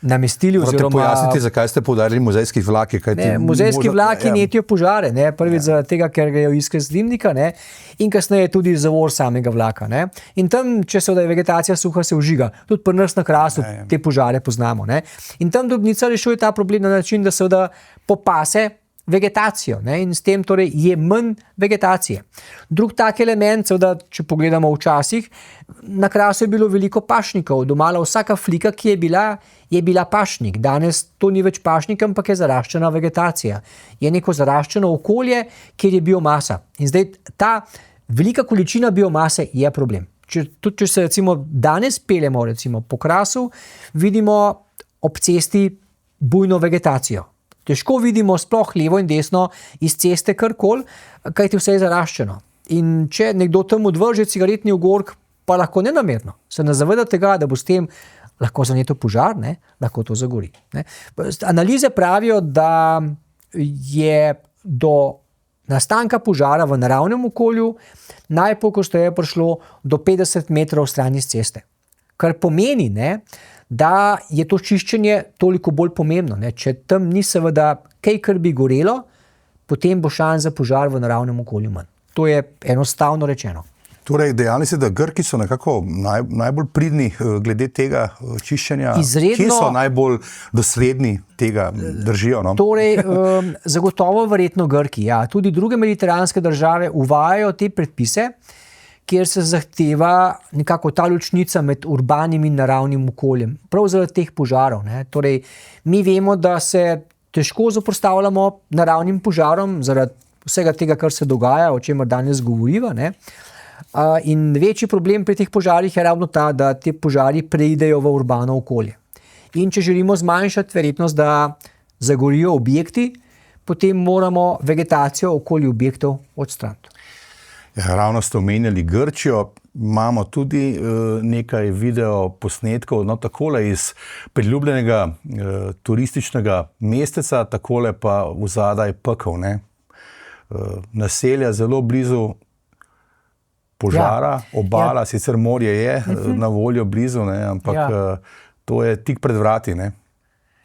namestili oziroma... Morate pojasniti, zakaj ste poudarili muzejski vlaki? Muzejski vlaki netijo požare, ne, prvič zaradi tega, ker grejo iskre z dimnika, ne, in kasneje tudi zavor samega vlaka. Ne. In tam, če se je vegetacija suha, se vžiga. Tudi pri nas na Krasu te požare poznamo. Ne. In tam drobnica rešuje ta problem na način, da seveda popase vegetacijo, ne, in s tem torej je manj vegetacije. Drug tak element, seveda, če pogledamo včasih, na Krasu je bilo veliko pašnikov, domala vsaka flika, ki je bila pašnik. Danes to ni več pašnik, ampak je zaraščena vegetacija. Je neko zaraščeno okolje, kjer je biomasa. In zdaj ta velika količina biomase je problem. Tudi če se recimo danes peljemo recimo po Krasu, vidimo ob cesti bujno vegetacijo. Težko vidimo sploh levo in desno iz ceste karkoli, kajti vse je zaraščeno. In če nekdo tam odvrže cigaretni ogorek, pa lahko nenamerno se ne zaveda tega, da bo s tem lahko zaneto požar, ne, lahko to zagori. Ne. Analize pravijo, da je do nastanka požara v naravnem okolju najpogosteje prišlo do 50 metrov stran iz ceste. Kar pomeni, ne, da je to čiščenje toliko bolj pomembno. Ne. Če tam ni seveda kaj, kar bi gorelo, potem bo šans za požar v naravnem okolju manj. To je enostavno rečeno. Torej, dejali ste, da Grki so nekako najbolj pridni glede tega čiščenja. Kje so najbolj dosledni tega držijo? No? Torej, zagotovo verjetno Grki. Ja. Tudi druge mediteranske države uvajajo te predpise, kjer se zahteva nekako ta ločnica med urbanim in naravnim okoljem. Prav zaradi teh požarov. Ne. Torej, mi vemo, da se težko zoperstavljamo naravnim požarom zaradi vsega tega, kar se dogaja, o čemer danes govoriva. Ne. In večji problem pri teh požarih je ravno ta, da te požari preidejo v urbano okolje. In če želimo zmanjšati verjetnost, da zagorijo objekti, potem moramo vegetacijo okoli objektov odstraniti. Ja, ravno ste omenjali Grčijo, imamo tudi nekaj video posnetkov, no takole iz priljubljenega turističnega mesteca, takole pa vzadaj pekel, ne. Naselja zelo blizu požara, obala, sicer morje je na voljo blizu, ne, ampak to je tik pred vrati, ne.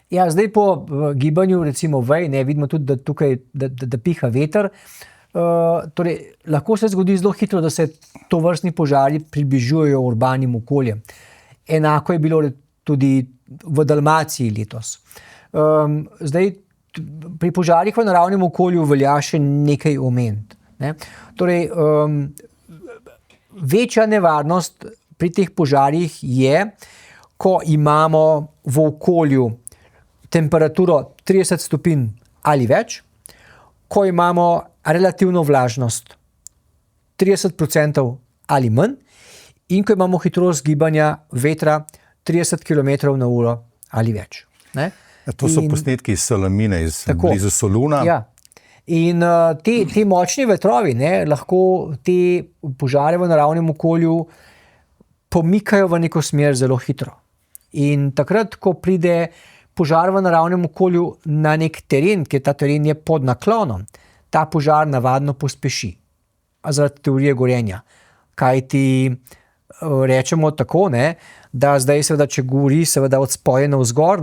Ja, zdaj po gibanju recimo vej, ne, vidimo tudi, da tukaj da piha veter. Torej, lahko se zgodi zelo hitro, da se tovrstni požari približujejo urbanim okoljem. Enako je bilo tudi v Dalmaciji letos. Zdaj, pri požarih v naravnem okolju velja še nekaj omeniti. Ne? Torej, večja nevarnost pri teh požarih je, ko imamo v okolju temperaturo 30 stopinj ali več, ko imamo relativno vlažnost 30% ali manj in ko imamo hitrost gibanja vetra 30 km/h ali več. Ne? To so posnetki iz Salamine, blizu Soluna. Ja. In te močni vetrovi lahko te požare v naravnem okolju pomikajo v neko smer zelo hitro. In takrat, ko pride požar v naravnem okolju na nek teren, ker ta teren je pod naklonom, ta požar navadno pospeši. Zaradi teorije gorenja. Kaj ti rečemo tako, da zdaj seveda, če gori seveda od spodaj navzgor,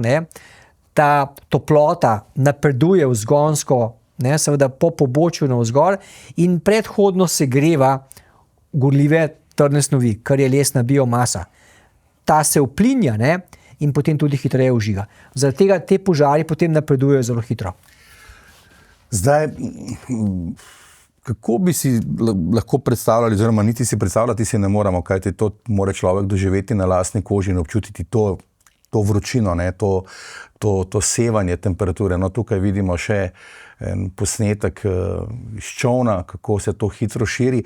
ta toplota napreduje vzgonsko, seveda po pobočju navzgor in predhodno segreva gorljive trdne snovi, kar je lesna biomasa. Ta se vplinja in potem tudi hitreje vžiga. Zaradi tega te požari potem napredujejo zelo hitro. Zdaj, kako bi si lahko predstavljali, oziroma niti si predstavljati si ne moramo, kajti to mora človek doživeti na lastni koži in občutiti to vročino, to sevanje temperature. No, tukaj vidimo še en posnetek iz čovna, kako se to hitro širi.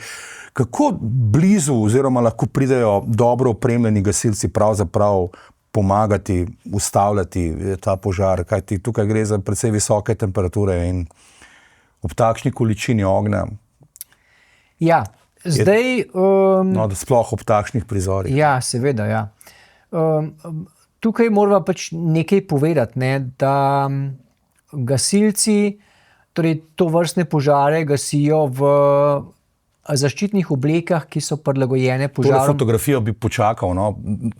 Kako blizu oziroma lahko pridejo dobro opremljeni gasilci pravzaprav pomagati, ustavljati ta požar, kajti tukaj gre za precej visoke temperature in ob takšni količini ognja. Ja, zdaj... sploh ob takšnih prizorih. Ja, seveda, ja. Tukaj moramo pač nekaj povedati, da gasilci, torej tovrstne požare gasijo v zaščitnih oblekah, ki so prilagojene požarom. Tole fotografijo bi počakal,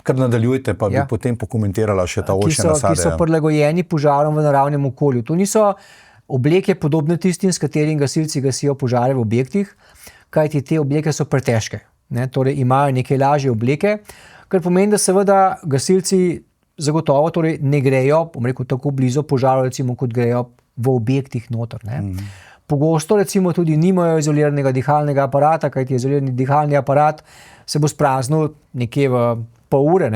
kar nadaljujte, pa bi potem pokomentirala še ta oljčne nasade. Ki so prilagojeni požarom v naravnem okolju. To niso obleke podobne tistim, s katerim gasilci gasijo požare v objektih, kajti te obleke so pretežke. Torej imajo neke lažje obleke, kar pomeni, da seveda gasilci zagotovo torej ne grejo, tako blizu požarov, recimo, kot grejo v objektih noter. Pogosto recimo tudi nimajo izoliranega dihalnega aparata, kajti izolirani dihalni aparat se bo spraznil nekje v pol ure,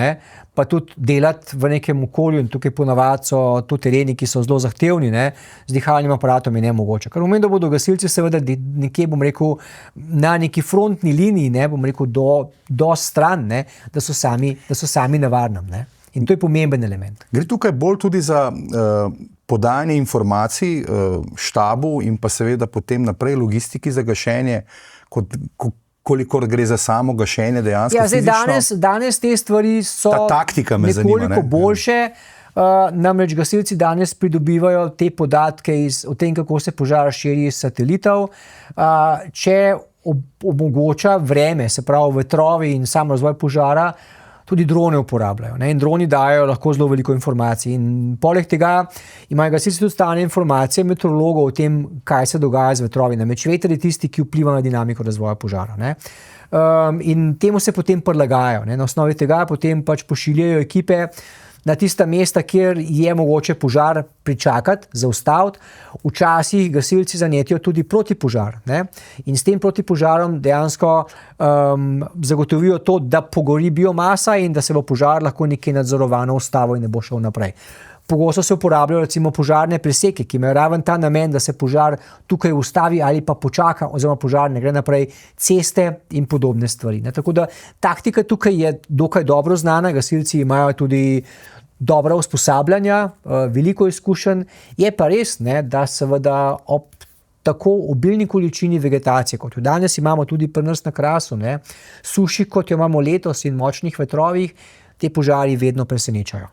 pa tudi delati v nekem okolju, in tukaj ponavadi so to tereni, ki so zelo zahtevni, z dihalnim aparatom je nemogoče. Kar pomeni, da bodo gasilci seveda nekje, na neki frontni liniji, do stran, da so sami na varnem. In to je pomemben element. Gre tukaj bolj tudi za podajanje informacij štabu in pa seveda potem naprej logistiki za gašenje, kolikor gre za samo gašenje dejansko fizično. Danes te stvari so nekoliko boljše, namreč gasilci danes pridobivajo te podatke o tem, kako se požar širi iz satelitov. Če omogoča vreme, se pravi vetrovi in sam razvoj požara, tudi drone uporabljajo. In droni dajo lahko zelo veliko informacij. In poleg tega imajo gasilci tudi stalne informacije meteorologov o tem, kaj se dogaja z vetrovi. Namreč veter je tisti, ki vpliva na dinamiko razvoja požara. In temu se potem prilagajajo. Na osnovi tega potem pač pošiljajo ekipe na tista mesta, kjer je mogoče požar pričakati, zaustaviti. Včasih gasilci zanetijo tudi protipožar. In s tem protipožarom dejansko zagotovijo to, da pogori biomasa in da se bo požar lahko nekje nadzorovano ustavil in ne bo šel naprej. Pogosto se uporabljajo recimo požarne preseke, ki imajo raven ta namen, da se požar tukaj ustavi ali pa počaka, oziroma požar ne gre naprej, ceste in podobne stvari. Tako da taktika tukaj je dokaj dobro znana, gasilci imajo tudi dobra usposabljanja, veliko izkušenj. Je pa res, da seveda ob tako obilni količini vegetacije, kot jo danes imamo tudi pri nas na Krasu, suši, kot jo imamo letos, in močnih vetrovih, te požari vedno presenečajo.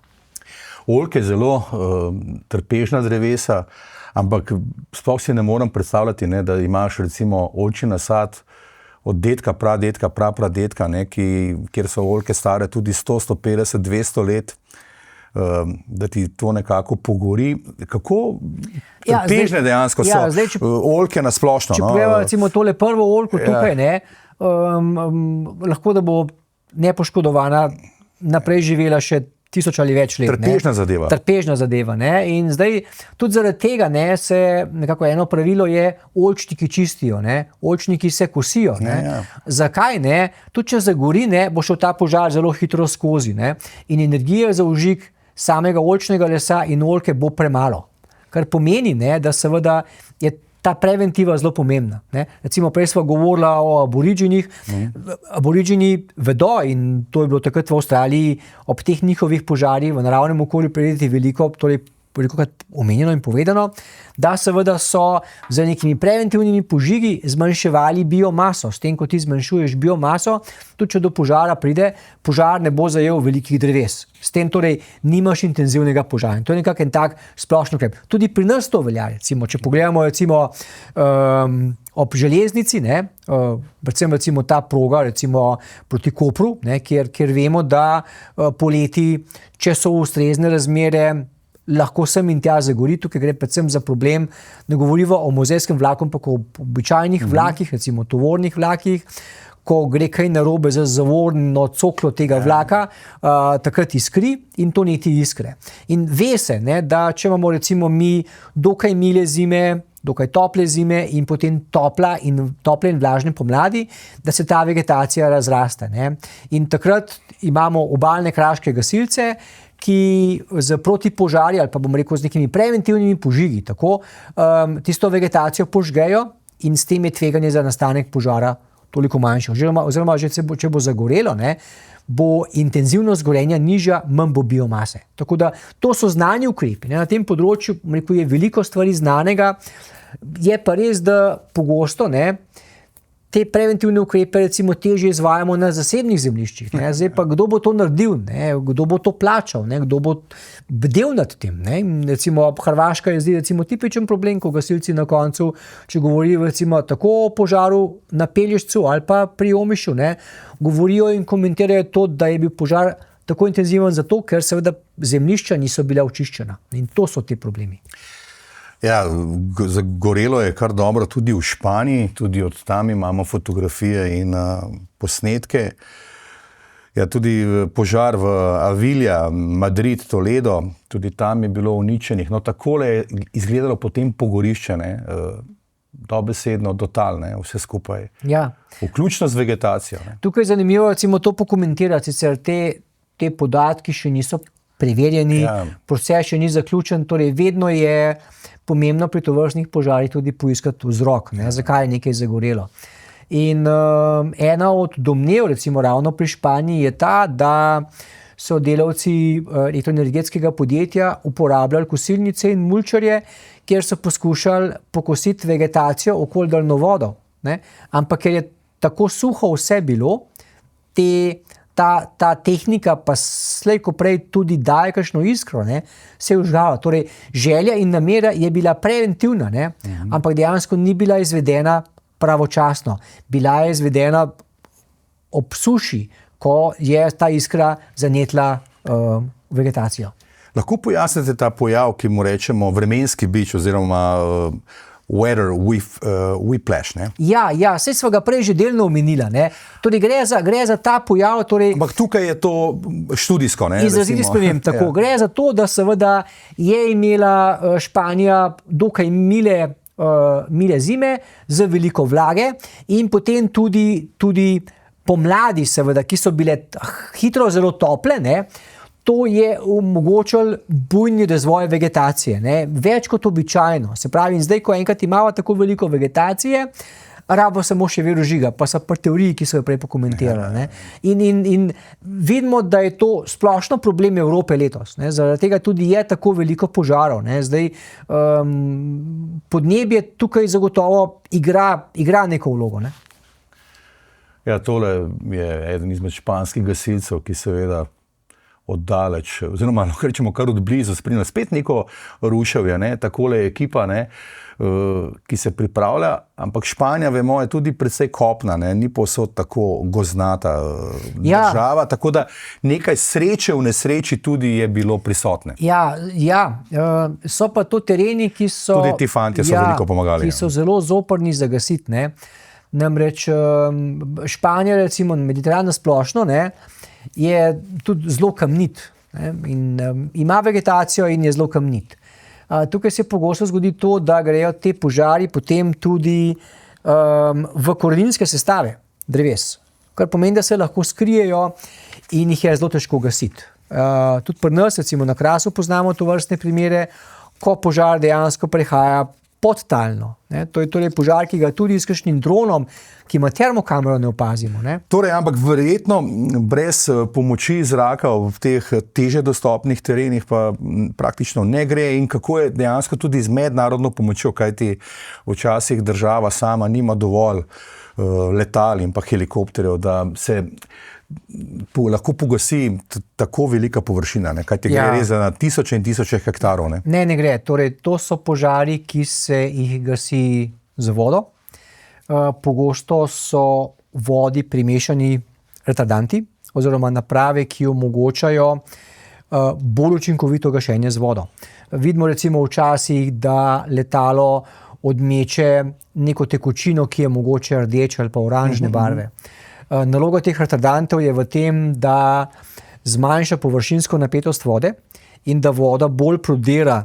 Oljke zelo trpežna drevesa, ampak sploh si ne morem predstavljati, da imaš recimo oljčni nasad od dedka, pradetka, prapradetka, kjer so oljke stare tudi 100, 150, 200 let, da ti to nekako pogori. Kako trpežne dejansko so oljke na splošno? Če pogledamo recimo tole prvo oljko tukaj, lahko da bo nepoškodovana naprej živela še 1000 ali več let. Trpežna zadeva. Ne? In zdaj tudi zaradi tega se nekako eno pravilo je, oljčniki čistijo, ne? Oljčniki se kosijo. Ne? Ja. Zakaj ne? Tudi če zagori, bo šel ta požar zelo hitro skozi. Ne? In energije za vžig samega oljčnega lesa in oljke bo premalo. Kar pomeni, da seveda je ta preventiva zelo pomembna. Ne? Recimo, prej smo govorili o aboridžinih. Aboridžini vedo, in to je bilo takrat v Avstraliji, ob teh njihovih požarih v naravnem okolju predeti velikokrat omenjeno in povedano, da seveda so z nekimi preventivnimi požigi zmanjševali biomaso. S tem, ko ti zmanjšuješ biomaso, tudi če do požara pride, požar ne bo zajel velikih dreves. S tem torej nimaš intenzivnega požara. In to je nekako en tak splošno ukrep. Tudi pri nas to velja. Recimo, če pogledamo ob železnici, predvsem recimo ta proga recimo proti Kopru, kjer vemo, da poleti, če so ustrezne razmere, lahko sem in tja zagori. Tukaj gre predvsem za problem, ne govorimo o muzejskem vlaku, ampak o običajnih vlakih, recimo tovornih vlakih, ko gre kaj narobe z zavorno coklo tega vlaka, takrat iskri in to niti iskre. In ve se, da če imamo recimo mi dokaj mile zime, dokaj tople zime in potem tople in vlažne pomladi, da se ta vegetacija razraste. In takrat imamo obalne kraške gasilce, ki z protipožarji ali pa bomo rekel z nekimi preventivnimi požigi tako tisto vegetacijo požgejo in s tem je tveganje za nastanek požara toliko manjše. Oziroma že če bo zagorelo, bo intenzivnost gorenja nižja, manj bo biomase. Tako da to so znani ukrepi. Na tem področju je veliko stvari znanega. Je pa res, da pogosto te preventivne ukrepe recimo težje izvajamo na zasebnih zemljiščih. Zdaj pa kdo bo to naredil, kdo bo to plačal, kdo bo bdel nad tem. Recimo Hrvaška je zdaj recimo tipičen problem, ko gasilci na koncu, če govorijo recimo tako o požaru na Pelješcu ali pa pri Omišu, govorijo in komentirajo to, da je bil požar tako intenziven zato, ker seveda zemljišča niso bila očiščena. In to so ti problemi. Ja, zagorelo je kar dobro tudi v Španiji, tudi od tam imamo fotografije in posnetke. Ja, tudi požar v Avilja, Madrid, Toledo, tudi tam je bilo uničenih. No, takole je izgledalo potem pogorišče, dobesedno, totalne, vse skupaj. Ja. Vključno z vegetacijo. Tukaj je zanimivo recimo to pokomentirati, sicer te podatki še niso preverjeni, proces še ni zaključen, torej vedno je pomembno pri tovrstnih požarih tudi poiskati vzrok, zakaj je nekaj zagorelo. In ena od domnev, recimo ravno pri Španiji, je ta, da so delavci elektroenergetskega podjetja uporabljali kosilnice in mulčarje, kjer so poskušali pokositi vegetacijo okoli daljnovodo. Ampak ker je tako suho vse bilo, ta tehnika pa slej ko prej tudi daje kakšno iskro, se je vžgala. Torej, želja in namera je bila preventivna, ampak dejansko ni bila izvedena pravočasno. Bila je izvedena ob suši, ko je ta iskra zanetla vegetacijo. Lahko pojasnite ta pojav, ki mu rečemo vremenski bič oziroma weather whiplash, Ja, saj sva ga prej že delno omenila, Torej gre za ta pojav, torej ampak tukaj je to študijsko, izraziti sprememb, tako. Gre za to, da seveda je imela Španija dokaj mile zime z veliko vlage in potem tudi pomladi seveda, ki so bile hitro zelo tople, to je omogočilo bujni razvoj vegetacije, več kot običajno. Se pravi, zdaj, ko enkrat imamo tako veliko vegetacije, rabo samo še veru žiga, pa so pa teoriji, ki so jo prej pokomentirali. In vidimo, da je to splošno problem Evrope letos. Zaradi tega tudi je tako veliko požarov. Zdaj, podnebje tukaj zagotovo igra neko vlogo. Ja, tole je eden izmed španskih gasilcev, ki seveda oddaleč, oziroma lahko rečemo kar od blizu spremlja spet neko ruševje, takole je ekipa, ki se pripravlja, ampak Španija, vemo, je tudi precej kopna, ni povsod tako gozdnata država, tako da nekaj sreče v nesreči tudi je bilo prisotne. So pa to tereni, ki so tudi ti fantje so veliko pomagali. Ki so zelo zoprni za gasiti, Namreč Španija, recimo Mediteran splošno, je tudi zelo kamnit. ne, in ima vegetacijo in je zelo kamnit. Tukaj se pogosto zgodi to, da grejo te požari potem tudi v koreninske sestave dreves, kar pomeni, da se lahko skrijejo in jih je zelo težko gasiti. Tudi pri nas, recimo na Krasu, poznamo tovrstne primere, ko požar dejansko prehaja podtalno. Ne? To je torej požar, ki ga tudi s kakšnim dronom, ki ima termokamero, ne opazimo. Ne? Torej, ampak verjetno brez pomoči zraka v teh teže dostopnih terenih pa praktično ne gre. In kako je dejansko tudi z mednarodno pomočjo, kajti včasih država sama nima dovolj letal in pa helikopterjev, da se lahko pogasi tako velika površina, ne? Kajti gre res za tisoče in tisoče hektarov. Ne gre. Torej, to so požari, ki se jih gasi z vodo. Pogosto so vodi primešani retardanti oziroma naprave, ki omogočajo bolj učinkovito gašenje z vodo. Vidimo recimo včasih, da letalo odmeče neko tekočino, ki je mogoče rdeče ali pa oranžne barve. Naloga teh retardantov je v tem, da zmanjša površinsko napetost vode in da voda bolj prodira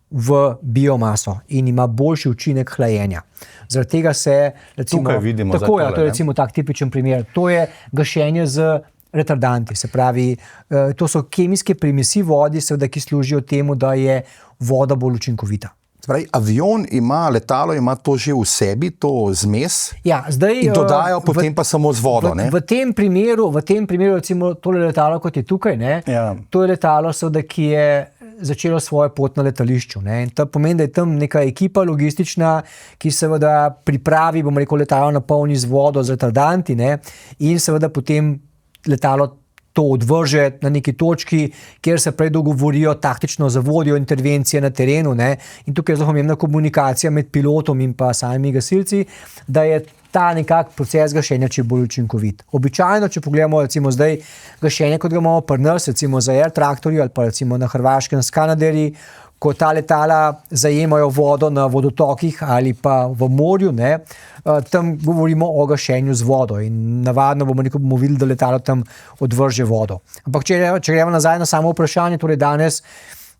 v biomaso in ima boljši učinek hlajenja. Zaradi tega se recimo, tukaj vidimo tako, tole, to je recimo tak tipičen primer. To je gašenje z retardanti, se pravi, to so kemijske primesi vodi, seveda, ki služijo temu, da je voda bolj učinkovita. Pravi, letalo ima to že v sebi, to zmes, zdaj, in dodajo potem pa samo z vodo. V tem primeru recimo tole letalo, kot je tukaj, to je letalo, seveda, ki je začelo svojo pot na letališču. Ne? In to pomeni, da je tam neka ekipa logistična, ki seveda pripravi, bomo rekel, letalo napolni z vodo, z retardanti, ne? In seveda potem letalo to odvrže na neki točki, kjer se prej dogovorijo taktično za vodjo intervencije na terenu. Ne? In tukaj je zelo pomembna komunikacija med pilotom in pa samimi gasilci, da je ta nekak proces gašenja če bolj učinkovit. Običajno, če pogledamo recimo zdaj gašenje, kot ga imamo pri nas, recimo za air traktorji ali pa recimo na Hrvaškem s Kanaderji, ko ta letala zajemajo vodo na vodotokih ali pa v morju, ne, tam govorimo o gašenju z vodo in navadno bomo videli, da letalo tam odvrže vodo. Ampak če gremo nazaj na samo vprašanje, torej danes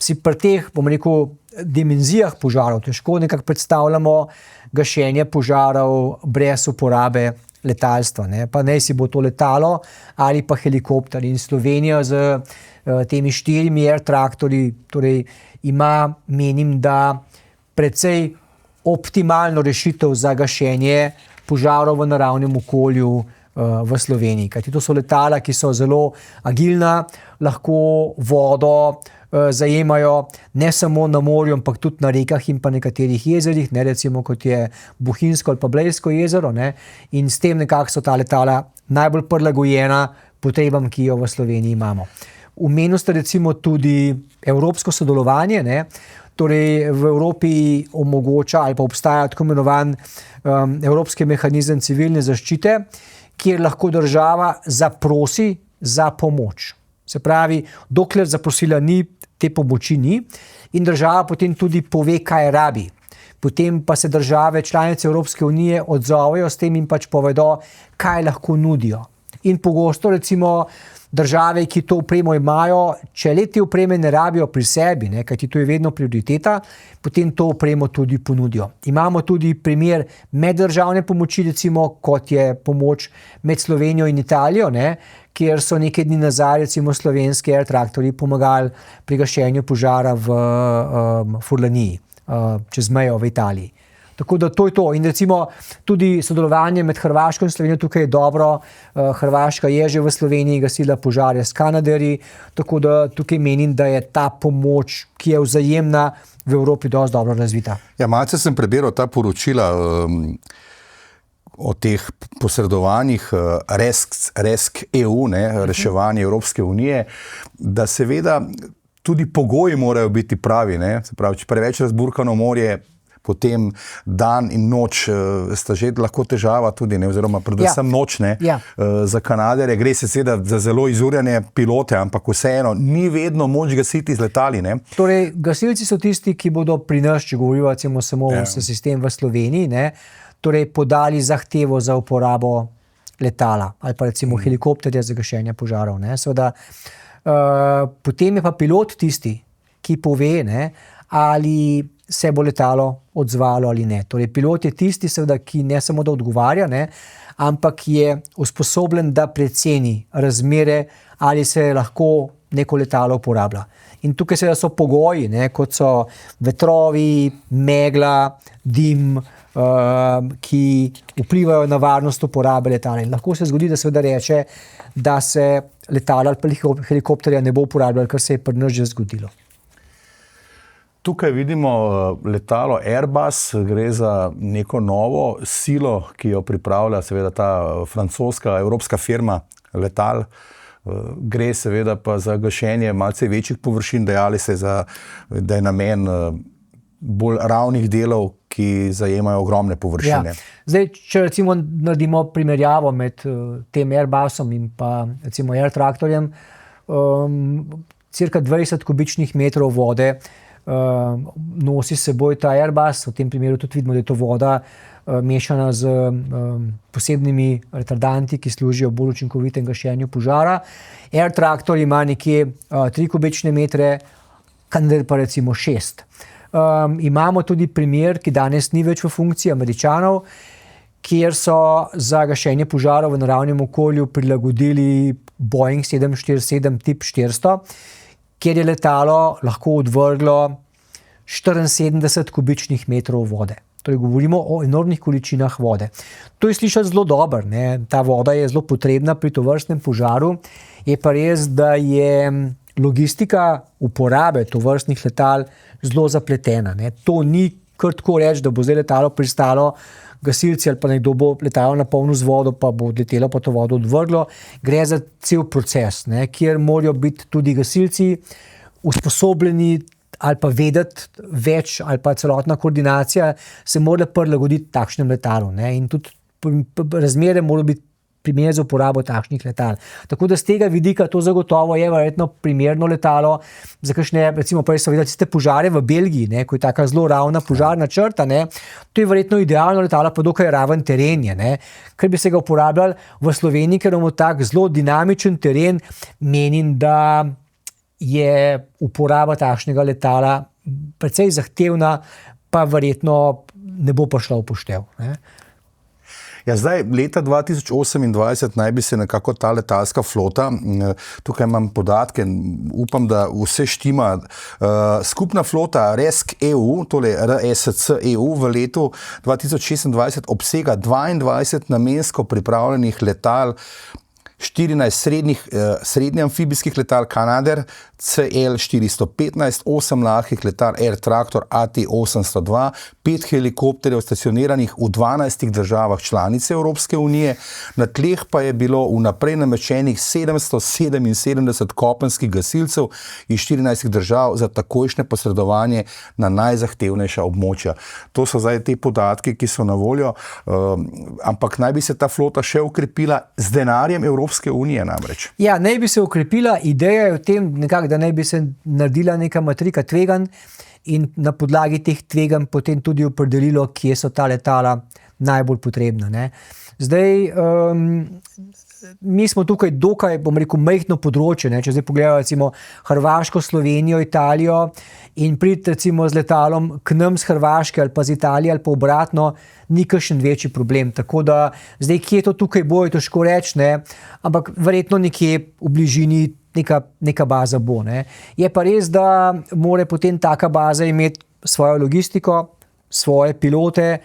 si pri teh, bomo rekel, dimenzijah požarov težko nekako predstavljamo gašenje požarov brez uporabe letalstva. Ne. Pa naj si bo to letalo ali pa helikopter. In Slovenija z temi 4 air traktorji, torej ima, menim, da precej optimalno rešitev za gašenje požarov v naravnem okolju v Sloveniji. Kajti to so letala, ki so zelo agilna, lahko vodo zajemajo ne samo na morju, ampak tudi na rekah in pa nekaterih jezerih, ne, recimo kot je Bohinjsko ali pa Blejsko jezero, ne, in s tem nekako so ta letala najbolj prilagojena potrebam, ki jo v Sloveniji imamo. Omenil ste recimo tudi evropsko sodelovanje, ne? Torej v Evropi omogoča ali pa obstaja tako imenovan evropski mehanizem civilne zaščite, kjer lahko država zaprosi za pomoč. Se pravi, dokler zaprosila ni, te pomoči ni in država potem tudi pove, kaj rabi. Potem pa se države članice Evropske unije odzovejo s tem in pač povedo, kaj lahko nudijo. In pogosto recimo države, ki to opremo imajo, če le te opreme ne rabijo pri sebi, ne, kajti to je vedno prioriteta, potem to opremo tudi ponudijo. Imamo tudi primer meddržavne pomoči, recimo kot je pomoč med Slovenijo in Italijo, ne, kjer so nekaj dni nazaj recimo slovenski air traktorji pomagali pri gašenju požara v Furlaniji, čez mejo v Italiji. Tako da to je to. In recimo tudi sodelovanje med Hrvaško in Slovenijo tukaj je dobro. Hrvaška je že v Sloveniji gasila požare s Kanaderji, tako da tukaj menim, da je ta pomoč, ki je vzajemna, v Evropi dosti dobro razvita. Ja, malce sem prebiral ta poročila o teh posredovanjih RESC-EU, reševanje Evropske unije, da seveda tudi pogoji morajo biti pravi. Ne? Se pravi, če preveč razburkano morje, potem dan in noč sta že lahko težava tudi, ne, oziroma predvsem nočne za Kanaderje. Gre se seveda za zelo izurjene pilote, ampak vseeno ni vedno moč gasiti z letali. Ne. Torej, gasilci so tisti, ki bodo pri nas, če govorimo recimo samo o sistem v Sloveniji, ne, torej podali zahtevo za uporabo letala ali pa recimo helikopterja za gašenje požarov. Ne. Seveda, potem je pa pilot tisti, ki pove, ne, ali se bo letalo odzvalo ali ne. Torej, pilot je tisti, seveda, ki ne samo da odgovarja, ne, ampak je usposobljen, da preceni razmere, ali se lahko neko letalo uporablja. In tukaj seveda so pogoji, ne, kot so vetrovi, megla, dim, ki vplivajo na varnost uporabe letala. In lahko se zgodi, da seveda reče, da se letala ali pa helikopterja ne bo uporabljalo, kar se je pri nas že zgodilo. Tukaj vidimo letalo Airbus, gre za neko novo silo, ki jo pripravlja seveda ta francoska, evropska firma letal. Gre seveda pa za gašenje malce večjih površin, dejali se, da je namen bolj ravnih delov, ki zajemajo ogromne površine. Ja. Zdaj, če recimo naredimo primerjavo med tem Airbusom in pa recimo Air Tractorjem, cirka 20 kubičnih metrov vode nosi s seboj ta Airbus. V tem primeru tudi vidimo, da je to voda mešana z posebnimi retardanti, ki služijo bolj učinkovitem gašenju požara. Air Tractor ima nekje 3 kubične metre, Canadair pa recimo 6. Imamo tudi primer, ki danes ni več v funkciji, Američanov, kjer so za gašenje požarov v naravnem okolju prilagodili Boeing 747 tip 400, kjer je letalo lahko odvrglo 74 kubičnih metrov vode. Torej govorimo o enormnih količinah vode. To je slišati zelo dobro, ne? Ta voda je zelo potrebna pri tovrstnem požaru. Je pa res, da je logistika uporabe tovrstnih letal zelo zapletena, ne? To ni kar tako reči, da bo zdaj letalo pristalo, gasilci ali pa nekdo bo letalo na polno z vodo, pa bo letelo pa to vodo odvrglo. Gre za cel proces, ne? Kjer morajo biti tudi gasilci usposobljeni ali pa vedeti več, ali pa celotna koordinacija se mora prilagoditi takšnem letalu, ne? In tudi razmere morajo biti primerne za uporabo takšnih letal. Tako da z tega vidika to zagotovo je verjetno primerno letalo za kakšne, recimo prej so videli tiste požare v Belgiji, ne, ko je taka zelo ravna požarna črta, ne, to je verjetno idealno letalo, pa dokaj raven teren je, ne, ker bi se ga uporabljali v Sloveniji, ker imamo tak zelo dinamičen teren, menim, da je uporaba takšnega letala precej zahtevna, pa verjetno ne bo prišla v poštev, ne. Ja, zdaj, leta 2028 naj bi se nekako ta letalska flota, tukaj imam podatke, upam, da vse štima, skupna flota RESC-EU, tole RSC-EU v letu 2026 obsega 22 namensko pripravljenih letal, 14 srednje amfibijskih letal Canadair CL-415, 8 lahkih letal Air Tractor AT-802, 5 helikopterjev stacioniranih v 12 državah članice Evropske unije, na tleh pa je bilo vnaprej nameščenih 777 kopenskih gasilcev iz 14 držav za takojšnje posredovanje na najzahtevnejša območja. To so zdaj te podatki, ki so na voljo, ampak naj bi se ta flota še ukrepila z denarjem Evropske unije namreč. Ja, naj bi se ukrepila, ideja je v tem nekako, da naj bi se naredila neka matrika tveganj in na podlagi teh tveganj potem tudi opredelilo, kje so ta letala najbolj potrebna, ne. Zdaj, mi smo tukaj dokaj, bom rekel, majhno področje, ne, če zdaj pogledamo recimo Hrvaško, Slovenijo, Italijo in priti recimo z letalom k nam z Hrvaške ali pa z Italije ali pa obratno, ni kakšen večji problem. Tako da zdaj, kje to tukaj bo, je težko reči, ne, ampak verjetno nekje v bližini neka baza bo, ne. Je pa res, da mora potem taka baza imeti svojo logistiko, svoje pilote,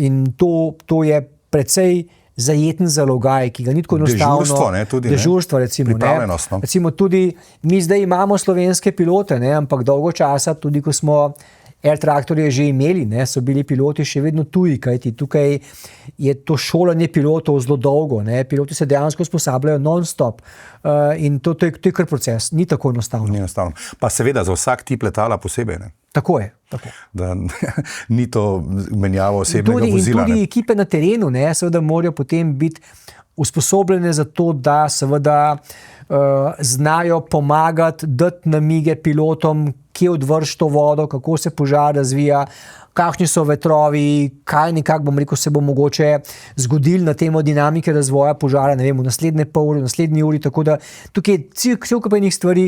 in to je precej zajeten zalogaj, ki ga ni tako enostavno. Dežurstvo, ne, tudi, dežurstvo, recimo, pripravljenost, no. Recimo tudi, mi zdaj imamo slovenske pilote, ne, ampak dolgo časa, tudi ko smo Air Tractorje že imeli, ne, so bili piloti še vedno tuji, kajti tukaj je to šolanje pilotov zelo dolgo, ne, piloti se dejansko usposabljajo non-stop, in to je kar proces, ni tako enostavno. Ni enostavno. Pa seveda za vsak tip letala posebej, ne. Tako je. Tako. Da ni to menjava osebnega vozila. In tudi ekipe na terenu, ne, seveda morajo potem biti usposobljene za to, da seveda znajo pomagati, dati namige pilotom, kje odvrči to vodo, kako se požar razvija, kakšni so vetrovi, kaj nekako, bom rekel, se bo mogoče zgodilo na temo dinamike razvoja požara, ne vem, v naslednje pol uri, v naslednji uri, tako da tukaj je cel kup enih stvari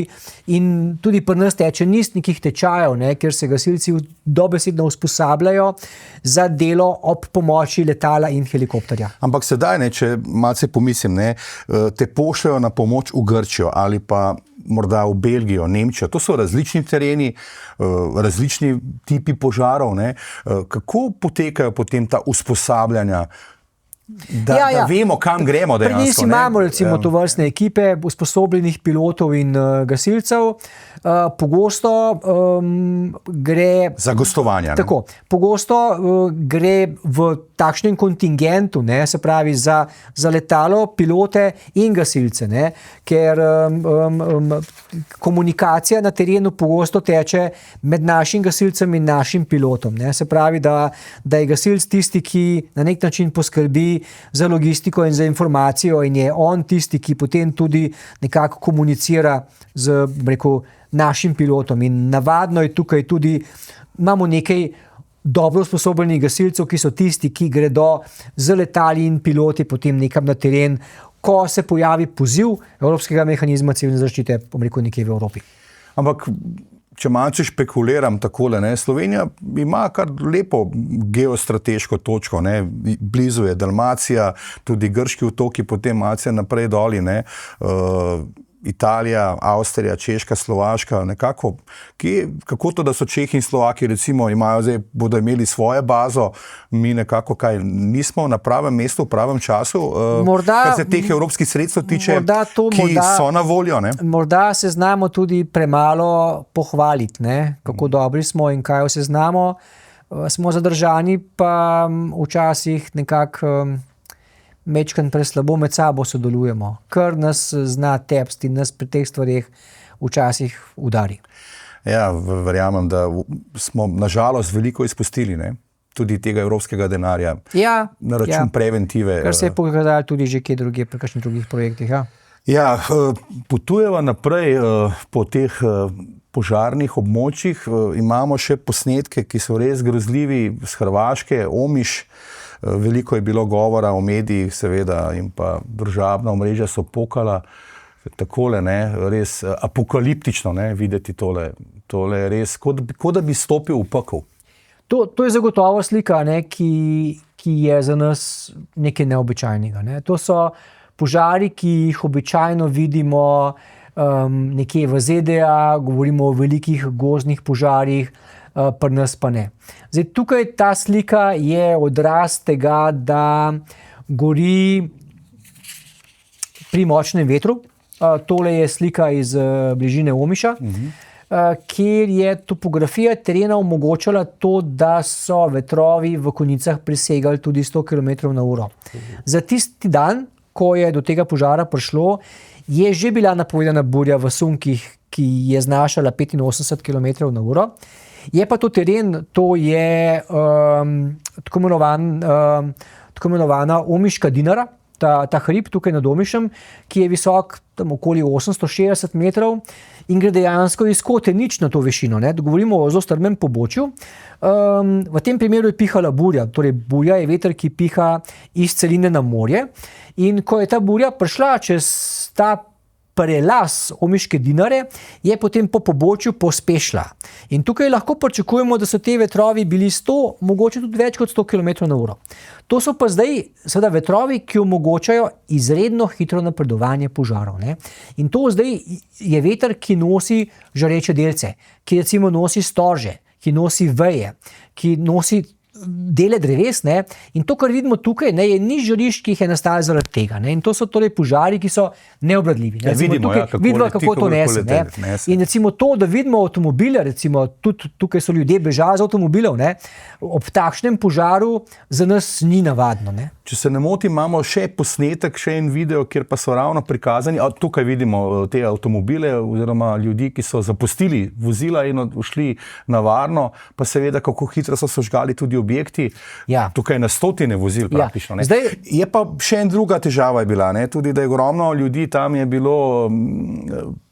in tudi pri nas teče niz nekih tečajev, ne, ker se gasilci dobesedno usposabljajo za delo ob pomoči letala in helikopterja. Ampak sedaj, ne, če malce pomislim, ne, te pošljajo na pomoč v Grčijo ali pa morda v Belgijo, Nemčijo. To so različni tereni, različni tipi požarov. Ne. Kako potekajo potem ta usposabljanja, da vemo, kam gremo dejansko? Pri nas imamo recimo tovrstne ekipe usposobljenih pilotov in gasilcev. Pogosto gre... Za gostovanja. Tako, pogosto gre v takšnem kontingentu, ne, se pravi za letalo, pilote in gasilce, ne, ker komunikacija na terenu pogosto teče med našim gasilcem in našim pilotom. Ne, se pravi, da je gasilc tisti, ki na nek način poskrbi za logistiko in za informacijo in je on tisti, ki potem tudi nekako komunicira z, rekel, našim pilotom. In navadno je tukaj tudi, imamo nekaj dobro usposobljenih gasilcev, ki so tisti, ki gredo z letali in piloti potem nekam na teren, ko se pojavi poziv Evropskega mehanizma civilne zaščite, bom rekel, nekje v Evropi. Ampak če malce špekuliram takole, ne, Slovenija ima kar lepo geostrateško točko, ne, blizu je Dalmacija, tudi grški otoki, potem malce naprej doli, ne, Italija, Avstrija, Češka, Slovaška, nekako, kako to, da so Čehi in Slovaki recimo bodo imeli svojo bazo, mi nekako nismo na pravem mestu, v pravem času, kar se teh evropskih sredstev tiče, so na voljo, ne? Morda se znamo tudi premalo pohvaliti, ne, kako dobri smo in kaj vse znamo, smo zadržani, pa včasih nekako mečkan preslabo med sabo sodelujemo, kar nas zna tepsti in nas pri teh stvarih včasih udari. Ja, verjamem, da smo nažalost veliko izpustili, ne? Tudi tega evropskega denarja, na račun preventive. Kar se je pokazalo tudi že kje drugje, pri kakšnih drugih projektih. Ja, potujeva naprej po teh požarnih območjih, imamo še posnetke, ki so res grozljivi, z Hrvaške, Omiš. Veliko je bilo govora o medijih, seveda, in pa družabna omrežja so pokala takole, ne, res apokaliptično, ne, videti tole. Tole je res, kot da bi stopil v pekel. To je zagotovo slika, ne, ki je za nas nekaj neobičajnega. Ne. To so požari, ki jih običajno vidimo nekje v ZDA, govorimo o velikih gozdnih požarih, pri nas pa ne. Zdaj, tukaj ta slika je odraz tega, da gori pri močnem vetru. Tole je slika iz bližine Omiša, kjer je topografija terena omogočala to, da so vetrovi v konicah presegali tudi 100 km/h. Za tisti dan, ko je do tega požara prišlo, je že bila napovedana burja v sunkih, ki je znašala 85 km/h. Je pa to teren, to je tako imenovana Omiška dinara, ta hrib tukaj nad Omišem, ki je visok tam okoli 860 metrov in gre dejansko iz Kotenič na to višino. Govorimo o zelo strmem pobočju. V tem primeru je pihala burja, torej burja je veter, ki piha iz celine na morje. In ko je ta burja prišla čez ta prelaz Omiške dinare, je potem po pobočju pospešila. In tukaj lahko pričakujemo, da so te vetrovi bili 100, mogoče tudi več kot 100 km/h. To so pa zdaj seveda vetrovi, ki omogočajo izredno hitro napredovanje požarov. Ne? In to zdaj je veter, ki nosi žareče delce, ki recimo nosi storže, ki nosi veje, ki nosi dele dreves, ne? In to, kar vidimo tukaj, ne, je nič žarišč, ki jih je nastalo zaradi tega. Ne? In to so torej požari, ki so neobvladljivi. Ne? Vidimo, kako to nese. Ne? In recimo to, da vidimo avtomobile, recimo tudi tukaj so ljudje bežali z avtomobilov, ne? Ob takšnem požaru za nas ni navadno. Ne? Če se ne motim, imamo še posnetek, še en video, kjer pa so ravno prikazani, tukaj vidimo te avtomobile oziroma ljudi, ki so zapustili vozila in šli na varno, pa seveda, kako hitro so žgali tudi objekti, Ja. tukaj na stotine vozil praktično. Ne. Zdaj, Je pa še ena druga težava je bila, ne? Tudi da je ogromno ljudi tam je bilo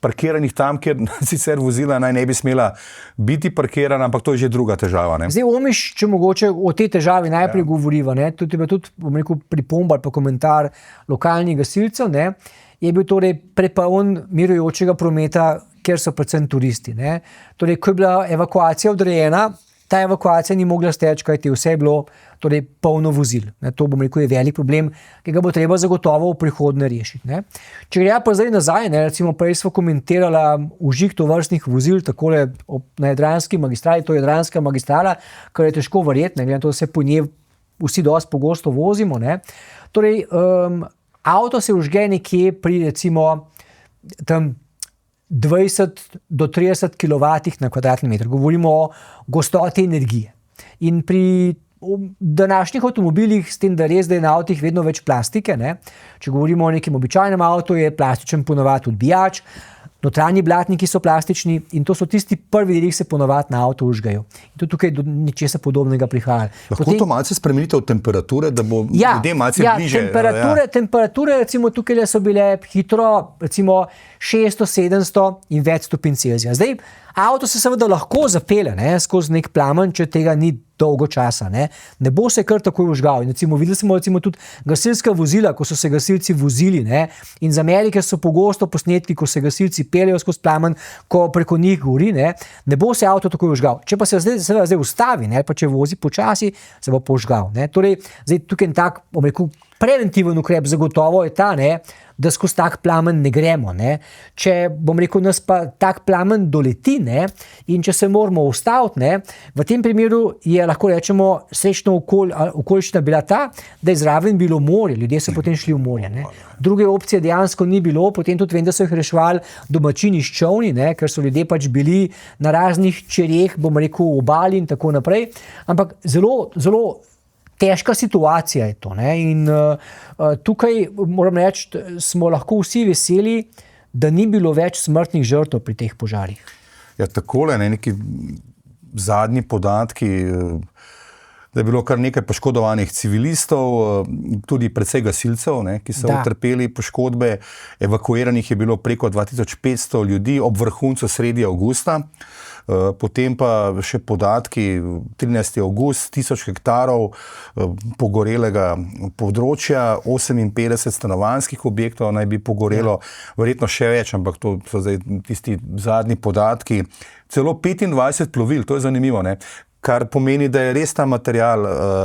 parkiranih tam, kjer sicer vozila naj ne bi smela biti parkirana, ampak to je že druga težava. Ne? Zdaj, Omiš, če mogoče o tej težavi najprej govoriva, ne, tudi bom rekel, pripomba ali pa komentar lokalnih gasilcev, ne, je bil torej prepoln mirujočega prometa, ker so predvsem turisti. Ne. Torej, ko je bila evakuacija odrejena, ta evakuacija ni mogla steči, kajti vse je bilo torej polno vozil. Ne. To, bom rekel, je velik problem, ki ga bo treba zagotovo v prihodnje rešiti. Ne. Če gre pa zdaj nazaj, ne, recimo prej smo komentirala užig tovrstnih vozil, takole na Jadranski magistrali, to je Jadranska magistrala, kar je težko verjeti, glede na to, da se po njej vsi dosti pogosto vozimo. Ne. Torej, avto se užge nekje pri recimo tam 20 do 30 kW na kvadratni meter. Govorimo o gostoti energije. In pri današnjih avtomobilih, s tem, da res da je na avtih vedno več plastike, ne? Če govorimo o nekem običajnem avtu, je plastičen ponavadi odbijač, notranji blatniki so plastični in to so tisti prvi deli, ki se ponavadi na avto užgajo. In tudi tukaj do nečesa podobnega prihaja. Lahko to malce spremenite v temperature, da bo ljudem malce bliže. Temperature recimo tukaj so bile hitro recimo 600, 700 in več stopinj Celzija. Zdaj, avto se seveda lahko zapelje, ne, skozi nek plamen, če tega ni dolgo časa. Ne bo se kar takoj užgal. In videli smo tudi gasilska vozila, ko so se gasilci vozili. Ne, in z Amerike so pogosto posnetki, ko se gasilci peljejo skozi plamen, ko preko njih gori, ne bo se avto takoj užgal. Če pa se zdaj ustavi, ne, pa če vozi počasi, se bo požgal. Ne. Torej, zdaj tukaj en tak, bom rekel, preventiven ukrep zagotovo je ta, ne, da skozi tak plamen ne gremo. Ne. Če, bom rekel, nas pa tak plamen doleti, ne, in če se moramo ustaviti, ne, v tem primeru je lahko rečemo srečno okoliščina bila ta, da je zraven bilo morje, ljudje so potem šli v morje. Ne. Druge opcije dejansko ni bilo, potem tudi vem, da so jih reševali domačini s čolni, ne, ker so ljudje pač bili na raznih čerjeh, bom rekel, obali in tako naprej, ampak zelo, zelo težka situacija je to. Ne? In tukaj, moram reči, smo lahko vsi veseli, da ni bilo več smrtnih žrtev pri teh požarih. Ja, takole, neki zadnji podatki, da je bilo kar nekaj poškodovanih civilistov, tudi precej gasilcev, ki so utrpeli poškodbe. Evakuiranih je bilo preko 2500 ljudi ob vrhuncu sredi avgusta. Potem pa še podatki, 13. avgust, 1000 hektarov pogorelega področja, 58 stanovanjskih objektov naj bi pogorelo, verjetno še več, ampak to so zdaj tisti zadnji podatki. Celo 25 plovil, to je zanimivo, ne? Kar pomeni, da je res ta material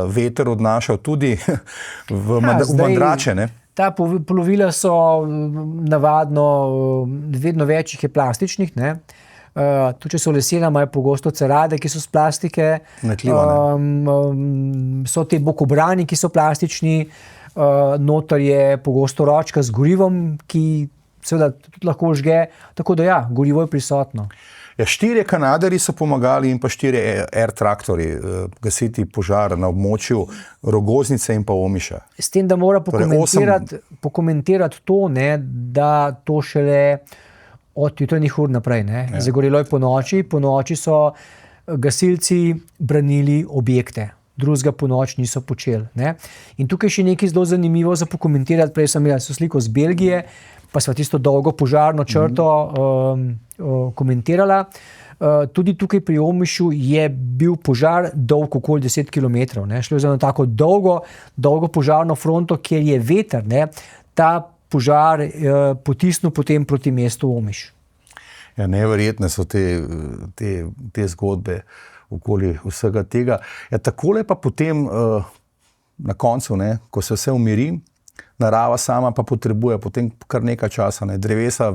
veter odnašal tudi v Mandrače. Ne? Ta plovila so navadno, vedno več jih je plastičnih, ne? Tudi če so lesena, imajo pogosto cerade, ki so z plastike. So te bokobrani, ki so plastični, noter je pogosto ročka z gorivom, ki seveda tudi lahko žge, tako da ja, gorivo je prisotno. Ja, 4 Kanaderji so pomagali in pa 4 air traktorji gasiti požar na območju Rogoznice in pa Omiša. S tem, da mora pokomentirati to, ne, da to šele od jutranjih ur naprej. Ne. Ja. Zagorelo je po noči so gasilci branili objekte. Drugega po noč niso počeli. Ne. In tukaj še nekaj zelo zanimivo za pokomentirati. Prej sem imel sliko z Belgije, pa sva tisto dolgo požarno črto komentirala. Tudi tukaj pri Omišu je bil požar dolg okoli 10 km. Ne. Šlo je za eno tako dolgo požarno fronto, kjer je veter, ne, ta požar potisnil potem proti mestu Omiš. Ja, neverjetne so te zgodbe okoli vsega tega. Ja, takole pa potem na koncu, ne, ko se vse umiri, narava sama pa potrebuje potem kar nekaj časa, ne, drevesa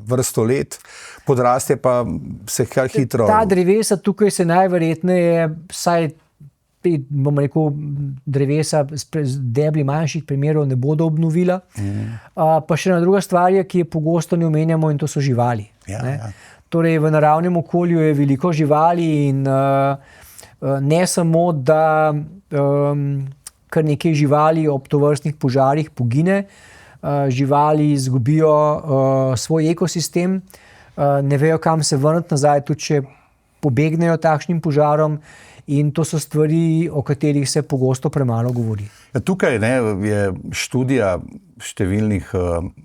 vrsto let, podraste pa se kar hitro. Ta drevesa tukaj se najverjetneje vsaj bomo rekel, drevesa z debli manjših primerov ne bodo obnovila. Pa še ena druga stvar je, ki je pogosto ne omenjamo, in to so živali. Ja, ne? Ja. Torej, v naravnem okolju je veliko živali in ne samo, da kar nekaj živali ob tovrstnih požarih pogine, živali izgubijo svoj ekosistem, ne vejo, kam se vrniti nazaj, tudi če pobegnejo takšnim požarom, in to so stvari, o katerih se pogosto premalo govori. Ja, tukaj je študija številnih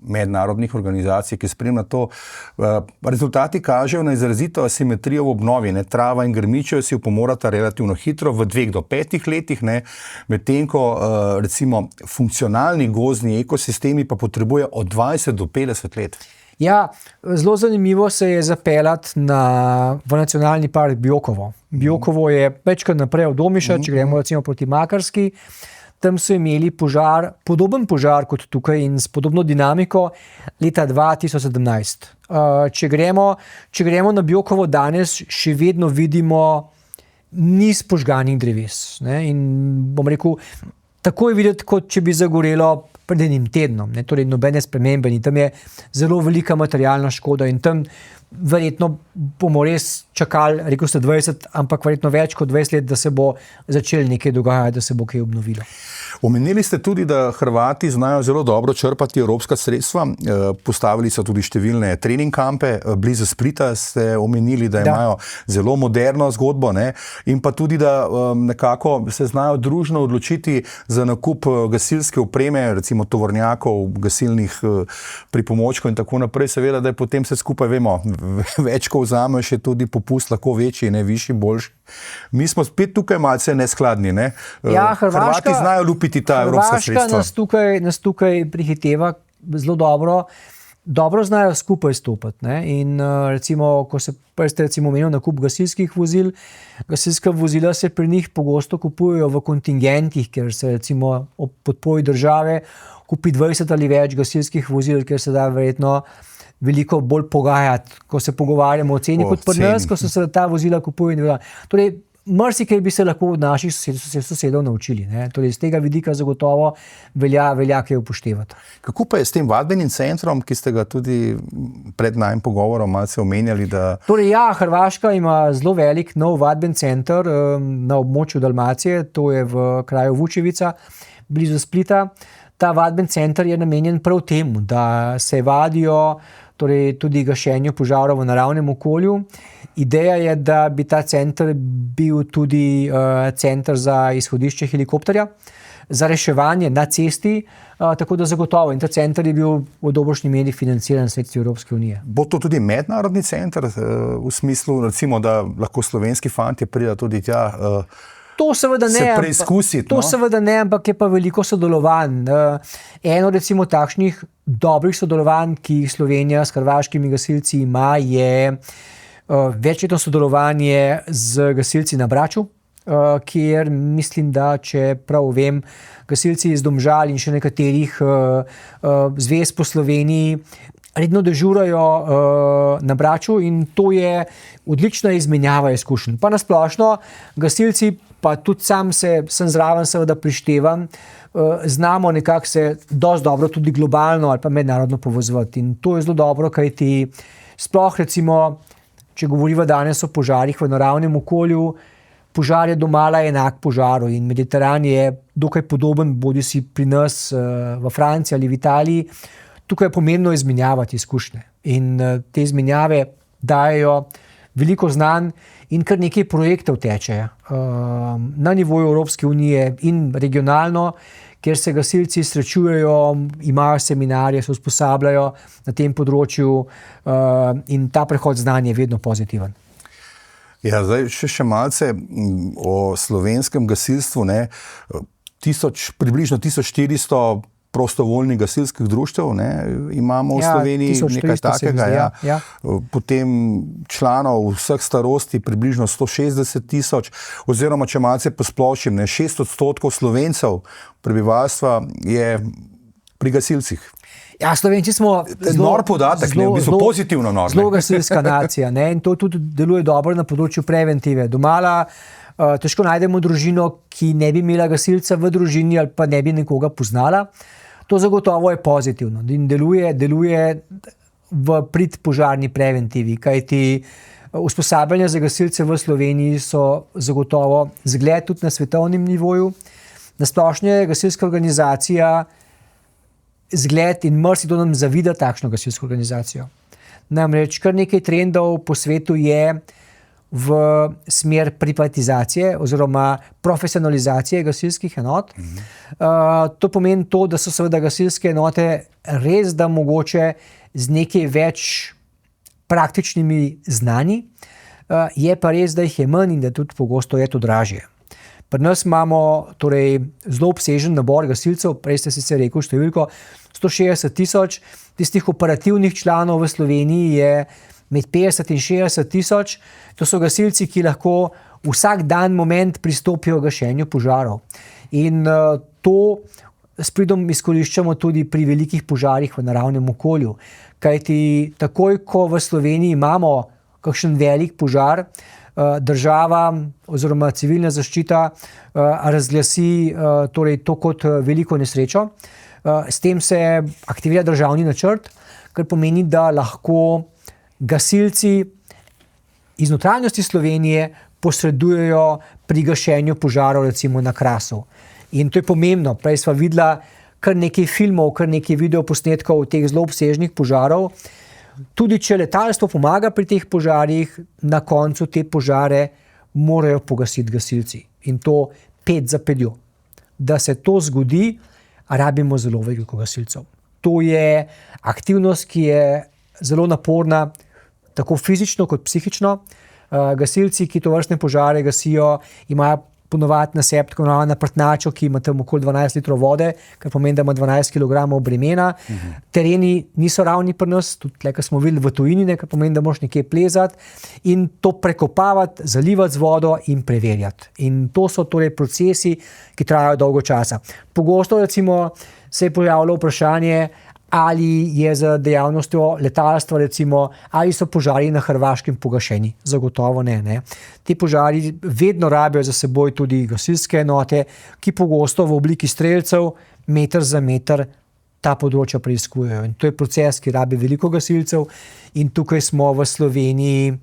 mednarodnih organizacij, ki spremlja to. Rezultati kažejo na izrazito asimetrijo v obnovi. Trava in grmičev si upomorata relativno hitro, v 2 do 5 letih, medtem ko recimo funkcionalni gozdni ekosistemi pa potrebujejo od 20 do 50 let. Ja, zelo zanimivo se je zapeljati v nacionalni park Biokovo. Biokovo je večkrat naprej od Omiša, če gremo recimo proti Makarski. Tam so imeli podoben požar kot tukaj in s podobno dinamiko leta 2017. Če gremo na Biokovo danes, še vedno vidimo niz požganih dreves. In bom rekel, tako je videti, kot če bi zagorelo pred enim tednom, torej nobene spremembe, in tam je zelo velika materialna škoda in tam verjetno bomo res čakali, rekel ste 20, ampak verjetno več kot 20 let, da se bo začelo nekaj dogajati, da se bo kaj obnovilo. Omenili ste tudi, da Hrvati znajo zelo dobro črpati evropska sredstva, postavili so tudi številne trening kampe, blizu Splita ste omenili, da imajo zelo moderno zgodbo, in pa tudi, da nekako se znajo družno odločiti za nakup gasilske opreme, recimo tovornjakov, gasilnih pripomočkov in tako naprej, seveda, da je potem se skupaj, vemo, več ko vzameš, je tudi popust lahko večji, višji, boljši. Mi smo spet tukaj malce neskladni, Ja, Hrvati znajo lupiti ta evropska sredstva. Hrvaška nas tukaj prihiteva zelo dobro znajo skupaj stopiti. In recimo, ko ste omenil nakup gasilskih vozil, gasilska vozila se pri njih pogosto kupujejo v kontingentih, ker se recimo ob podpori države kupi 20 ali več gasilskih vozil, ker se da verjetno veliko bolj pogajati, ko se pogovarjamo o ceni kot pri nas, ko se ta vozila kupujejo. Torej, marsikaj bi se lahko od naših sosedov naučili. Torej, z tega vidika zagotovo velja kaj upoštevati. Kako pa je s tem vadbenim centrom, ki ste ga tudi pred najim pogovorom malce omenjali? Torej, Hrvaška ima zelo velik nov vadben center na območju Dalmacije, to je v kraju Vučevica, blizu Splita. Ta vadben center je namenjen prav temu, da se vadijo tudi gašenju požarov v naravnem okolju. Ideja je, da bi ta center bil tudi center za izhodišče helikopterja, za reševanje na cesti, tako da zagotovo. In ta center je bil v dobršni meri financiran sredstvi Evropske unije. Bo to tudi mednarodni center v smislu, recimo, da lahko slovenski fantje pridejo tudi tja? To seveda ne, seveda ne, ampak je pa veliko sodelovanj. Eno recimo takšnih dobrih sodelovanj, ki jih Slovenija s hrvaškimi gasilci ima, je večletno sodelovanje z gasilci na Braču, kjer mislim, da če prav vem, gasilci iz Domžal in še nekaterih zvez po Sloveniji redno dežurajo na Braču in to je odlična izmenjava izkušenj. Pa nasplošno gasilci, pa tudi sem zraven seveda prištevam, znamo nekako se dosti dobro tudi globalno ali pa mednarodno povezovati. In to je zelo dobro, kajti sploh recimo, če govoriva danes o požarih v naravnem okolju, požar je domala enak požaru in Mediteran je dokaj podoben, bodi si pri nas v Franciji ali v Italiji. Tukaj je pomembno izmenjavati izkušnje in te izmenjave dajejo veliko znanj in kar nekaj projektov teče na nivoju Evropske unije in regionalno, kjer se gasilci srečujejo, imajo seminarje, se usposabljajo na tem področju in ta prehod znanja je vedno pozitiven. Ja, zdaj še malce o slovenskem gasilstvu. Približno 1400 prostovoljnih gasilskih društev imamo v Sloveniji, nekaj takega. Ja. Potem članov vseh starosti približno 160 000, oziroma če malce posplošim, 6% Slovencev prebivalstva je pri gasilcih. Ja, Slovenci smo nor podatek, v bistvu pozitivno nor. Zelo gasilska nacija in to tudi deluje dobro na področju preventive. Domala težko najdemo družino, ki ne bi imela gasilca v družini ali pa ne bi nekoga poznala. To zagotovo je pozitivno in deluje v prid požarni preventivi, kajti usposabljanja za gasilce v Sloveniji so zagotovo zgled tudi na svetovnem nivoju. Na splošno je gasilska organizacija zgled in marsikdo nam zavida takšno gasilsko organizacijo. Namreč kar nekaj trendov po svetu je v smer privatizacije oziroma profesionalizacije gasilskih enot. To pomeni to, da so seveda gasilske enote res da mogoče z nekaj več praktičnimi znanji, je pa res, da jih je manj in da tudi pogosto je to dražje. Pri nas imamo torej zelo obsežen nabor gasilcev, prej ste sicer rekel številko 160,000, tistih operativnih članov v Sloveniji je med 50 in 60,000. To so gasilci, ki lahko vsak dan moment pristopijo k gašenju požarov. In to s pridom izkoriščamo tudi pri velikih požarih v naravnem okolju. Kajti takoj, ko v Sloveniji imamo kakšen velik požar, država oziroma civilna zaščita razglasi torej to kot veliko nesrečo. S tem se aktivira državni načrt, kar pomeni, da lahko gasilci iz notranjosti Slovenije posredujejo pri gašenju požarov recimo na Krasu. In to je pomembno. Prej sva videla kar nekaj filmov, kar nekaj videoposnetkov teh zelo obsežnih požarov. Tudi če letalstvo pomaga pri teh požarih, na koncu te požare morajo pogasiti gasilci. In to 5 za 5. Da se to zgodi, rabimo zelo veliko gasilcev. To je aktivnost, ki je zelo naporna, tako fizično kot psihično. Gasilci, ki to vrstne požare gasijo, imajo ponovadi na sebi tako imenovano prtnačo, ki ima tam okoli 12 litrov vode, kar pomeni, da ima 12 kg bremena. Tereni niso ravni pri nas, tudi tle, kar smo videli v tujini, kar pomeni, da moraš nekje plezati in to prekopavati, zalivati z vodo in preverjati. In to so torej procesi, ki trajajo dolgo časa. Pogosto recimo se je pojavilo vprašanje, ali je z dejavnostjo letalstva recimo, ali so požari na Hrvaškem pogašeni. Zagotovo ne. Ti požari vedno rabijo za seboj tudi gasilske enote, ki pogosto v obliki strelcev meter za meter ta področja preiskujejo. In to je proces, ki rabi veliko gasilcev in tukaj smo v Sloveniji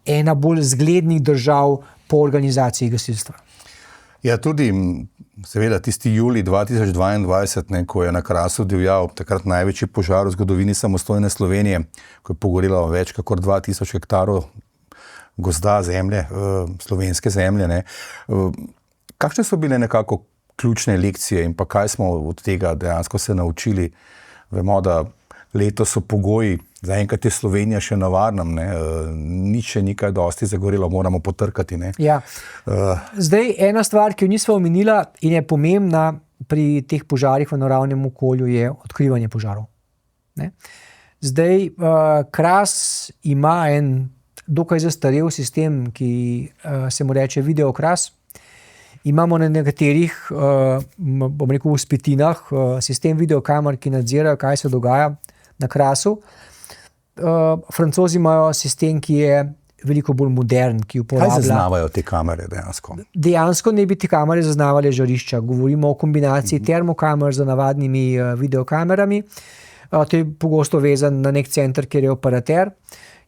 ena bolj zglednih držav po organizaciji gasilstva. Ja, tudi seveda tisti julij 2022, ko je na Krasu divjal takrat največji požar v zgodovini samostojne Slovenije, ko je pogorelo več kakor 2000 hektarov gozda zemlje, slovenske zemlje. Kakšne so bile nekako ključne lekcije in pa kaj smo od tega dejansko se naučili? Vemo, da letos so pogoji, zaenkrat je Slovenija še na varnem, nič še ni kaj dosti zagorelo, moramo potrkati. Ja. Zdaj, ena stvar, ki jo nisva omenila in je pomembna pri teh požarih v naravnem okolju, je odkrivanje požarov. Zdaj, Kras ima en dokaj zastarel sistem, ki se mu reče videokras. Imamo na nekaterih, bom rekel, vzpetinah sistem videokamer, ki nadzirajo, kaj se dogaja na Krasu. Francozi imajo sistem, ki je veliko bolj modern, ki uporablja... Kaj zaznavajo te kamere dejansko? Dejansko ne bi te kamere zaznavale žarišča. Govorimo o kombinaciji termokamer z navadnimi videokamerami. To je pogosto vezan na nek center, kjer je operater,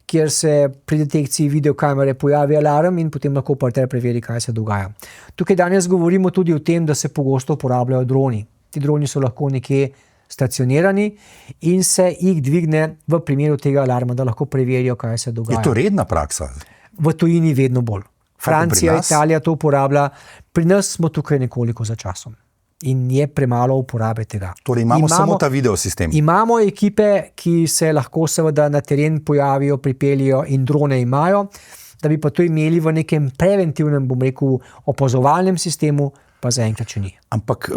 kjer se pri detekciji videokamere pojavi alarm in potem lahko operater preveri, kaj se dogaja. Tukaj danes govorimo tudi o tem, da se pogosto uporabljajo droni. Ti droni so lahko nekje stacionirani in se jih dvigne v primeru tega alarma, da lahko preverijo, kaj se dogaja. Je to redna praksa? V tujini vedno bolj. Francija, Italija to uporablja. Pri nas smo tukaj nekoliko za časom. In je premalo uporabe tega. Torej imamo samo ta videosistem? Imamo ekipe, ki se lahko seveda na teren pojavijo, pripeljejo in drone imajo, da bi pa to imeli v nekem preventivnem, bom rekel, opazovalnem sistemu, pa zaenkrat še ni. Ampak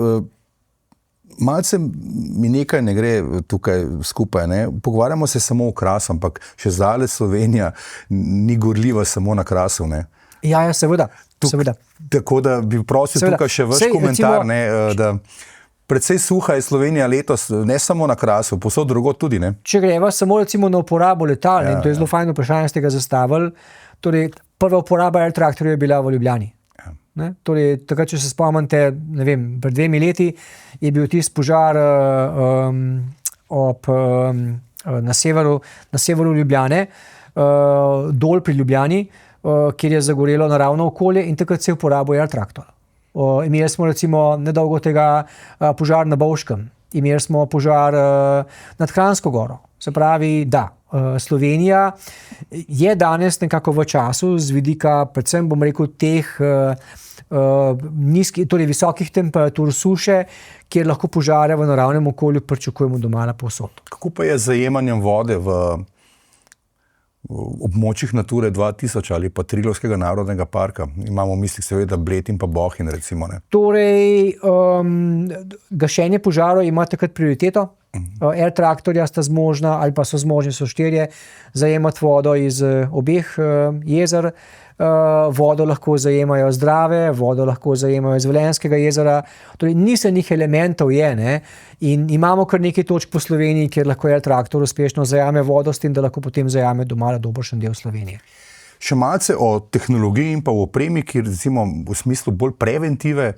malce mi nekaj ne gre tukaj skupaj. Pogovarjamo se samo o Krasu, ampak še zdaj Slovenija ni gorljiva samo na Krasu. Ja, seveda. Tako da bi prosil tukaj še vaš komentar, da precej suha je Slovenija letos, ne samo na Krasu, povsod drugod tudi. Če greva samo recimo na uporabo letal, in to je zelo fajno vprašanje, ste ga zastavili, torej prva uporaba Air Tractorja je bila v Ljubljani. Torej, takrat, če se spomnite, ne vem, pred 2 leti je bil tisti požar na severu Ljubljane, dol pri Ljubljani, kjer je zagorelo naravno okolje in takrat se je uporabil Air Tractor. Imeli smo recimo nedolgo tega požar na Bovškem, imeli smo požar nad Kranjsko goro. Se pravi, da, Slovenija je danes nekako v času z vidika, predvsem bom rekel, teh torej visokih temperatur suše, kjer lahko požare v naravnem okolju pričakujemo domala povsod. Kako pa je z zajemanjem vode v območjih Nature 2000 ali pa Triglavskega narodnega parka? Imamo v mislih seveda Bled in pa Bohinj, recimo. Ne? Torej, gašenje požarov ima takrat prioriteto. Air traktorja sta zmožna, ali pa so zmožni, so 4, zajemati vodo iz obeh jezer. Vodo lahko zajemajo Zdrave, vodo lahko zajemajo iz Velenjskega jezera. Torej, nisenih elementov je, ne? In imamo kar nekaj točk po Sloveniji, kjer lahko air traktor uspešno zajame vodo, s tem, da lahko potem zajame domala dobršen del Slovenije. Še malce o tehnologiji in pa o opremi, ki recimo v smislu bolj preventive,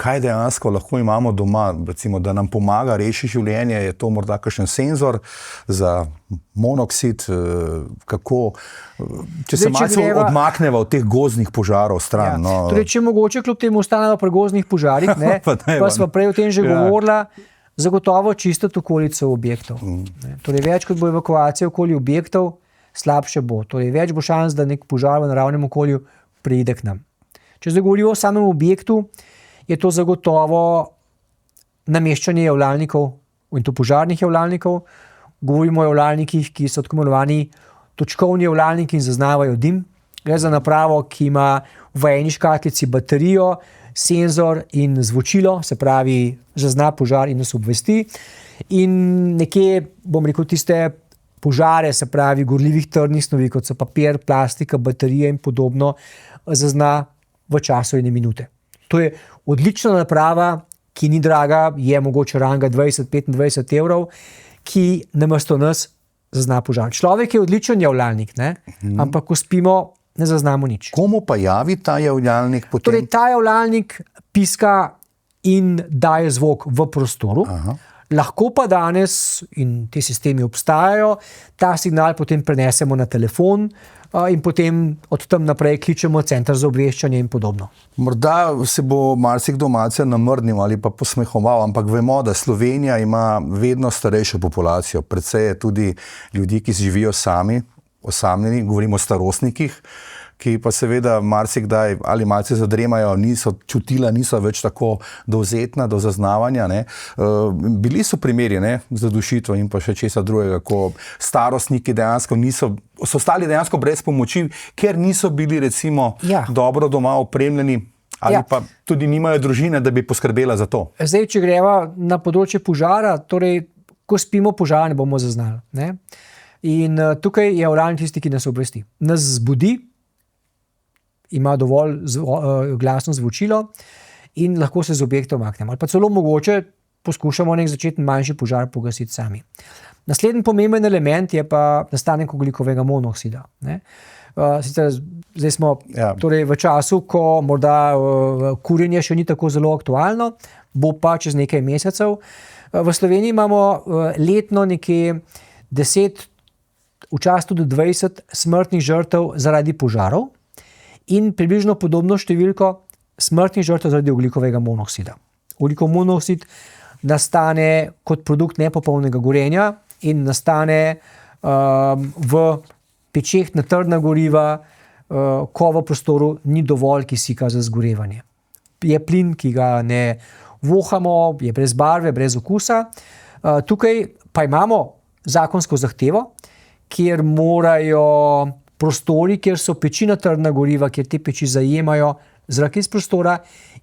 kaj dejansko lahko imamo doma, recimo, da nam pomaga rešiti življenje, je to morda kakšen senzor za monoksid, kako, če se malce odmakneva od teh gozdnih požarov stran. Ja. Torej, če mogoče kljub temu ostaneva pri gozdnih požarih, ne, pa smo prej o tem že govorila, zagotovo čistiti okolico objektov. Torej, več kot bo evakuacija okoli objektov, slabše bo. Torej, več bo šans, da nek požar v naravnem okolju pride k nam. Če zdaj govorimo o samem objektu, je to zagotovo nameščanje javljalnikov, in to požarnih javljalnikov. Govorimo o javljalnikih, ki so tako imenovani točkovni javljalniki in zaznavajo dim. Gre za napravo, ki ima v eni škatlici baterijo, senzor in zvočilo, se pravi, zazna požar in nas obvesti. In nekje, bom rekel, tiste požare, se pravi, gorljivih trdnih snovi, kot so papir, plastika, baterije in podobno, zazna v času 1 minute. To je odlična naprava, ki ni draga, je mogoče ranga 20-25 evrov, ki namesto nas zazna požar. Človek je odličen javljalnik, ne? Ampak ko spimo, ne zaznamo nič. Komu pa javi ta javljalnik potem? Torej, ta javljalnik piska in daje zvok v prostoru. Aha. Lahko pa danes, in ti sistemi obstajajo, ta signal potem prenesemo na telefon in potem od tam naprej kličemo center za obveščanje in podobno. Morda se bo marsikdo malce namrnil ali pa posmehoval, ampak vemo, da Slovenija ima vedno starejšo populacijo. Predvsej je tudi ljudi, ki živijo sami, osamljeni, govorimo o starostnikih, ki pa seveda marsikdaj ali malce zadremajo, čutila niso več tako dovzetna do zaznavanja. Ne. Bili so primeri, ne, zadušitve in pa še česa drugega, ko starostniki dejansko so stali dejansko brez pomoči, ker niso bili recimo dobro doma opremljeni ali pa tudi nimajo družine, da bi poskrbela za to. Zdaj, če greva na področje požara, torej, ko spimo, požara ne bomo zaznali. Ne. In tukaj je javljalnik tisti, ki nas obvesti. Nas zbudi, ima dovolj glasno zvočilo in lahko se z objekta umaknemo. Ali pa celo mogoče poskušamo nek začetni manjši požar pogasiti sami. Naslednji pomemben element je pa nastanek ogljikovega monoksida. Ne? Sicer zdaj smo torej v času, ko morda kurjenje še ni tako zelo aktualno, bo pa čez nekaj mesecev. V Sloveniji imamo letno nekje 10, včasih tudi 20 smrtnih žrtev zaradi požarov, in približno podobno številko smrtnih žrtev zaradi ogljikovega monoksida. Ogljikov monoksid nastane kot produkt nepopolnega gorenja in nastane v pečeh na trdna goriva, ko v prostoru ni dovolj kisika za zgorevanje. Je plin, ki ga ne vohamo, je brez barve, brez okusa. Tukaj pa imamo zakonsko zahtevo, kjer morajo prostori, kjer so peči na trdna goriva, kjer te peči zajemajo zrak iz prostora,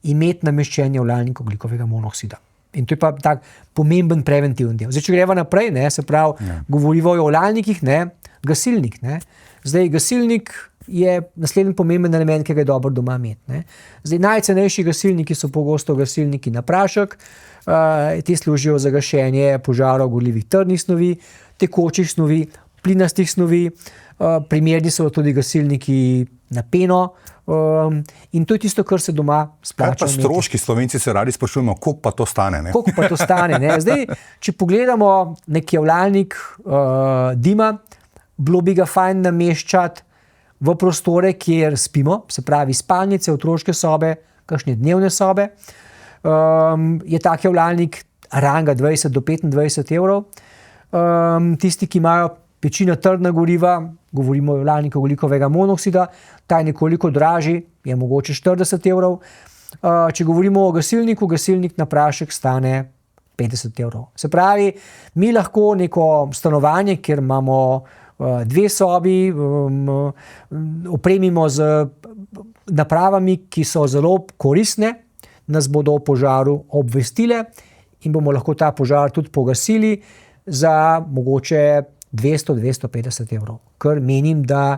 imeti nameščen javljalnik ogljikovega monoksida. In to je pa tak pomemben preventiven del. Zdaj, če greva naprej, ne, se pravi, govorimo o javljalnikih, ne, gasilnik. Ne. Zdaj, gasilnik je naslednji pomemben element, ki ga je dobro doma imeti. Ne. Zdaj, najcenejši gasilniki so pogosto gasilniki na prašek, ti služijo za gašenje požarov gorljivih trdnih snovi, tekočih snovi, plinastih snovi, primerni so tudi gasilniki na peno in to je tisto, kar se doma splača. Kaj pa stroški? Slovenci se radi sprašujemo, koliko pa to stane? Ne? Koliko pa to stane? Ne? Zdaj, če pogledamo nek javljalnik dima, bilo bi ga fajn nameščati v prostore, kjer spimo, se pravi spalnice, otroške sobe, kakšne dnevne sobe. Je tak javljalnik ranga 20 do 25 evrov. Tisti, ki imajo peči na trdna goriva, govorimo o jalniku ogljikovega monoksida, ta je nekoliko dražji, je mogoče 40 evrov. Če govorimo o gasilniku, gasilnik na prašek stane 50 evrov. Se pravi, mi lahko neko stanovanje, kjer imamo 2 sobi, opremimo z napravami, ki so zelo koristne, nas bodo o požaru obvestile in bomo lahko ta požar tudi pogasili za mogoče 200-250 evrov, kar menim, da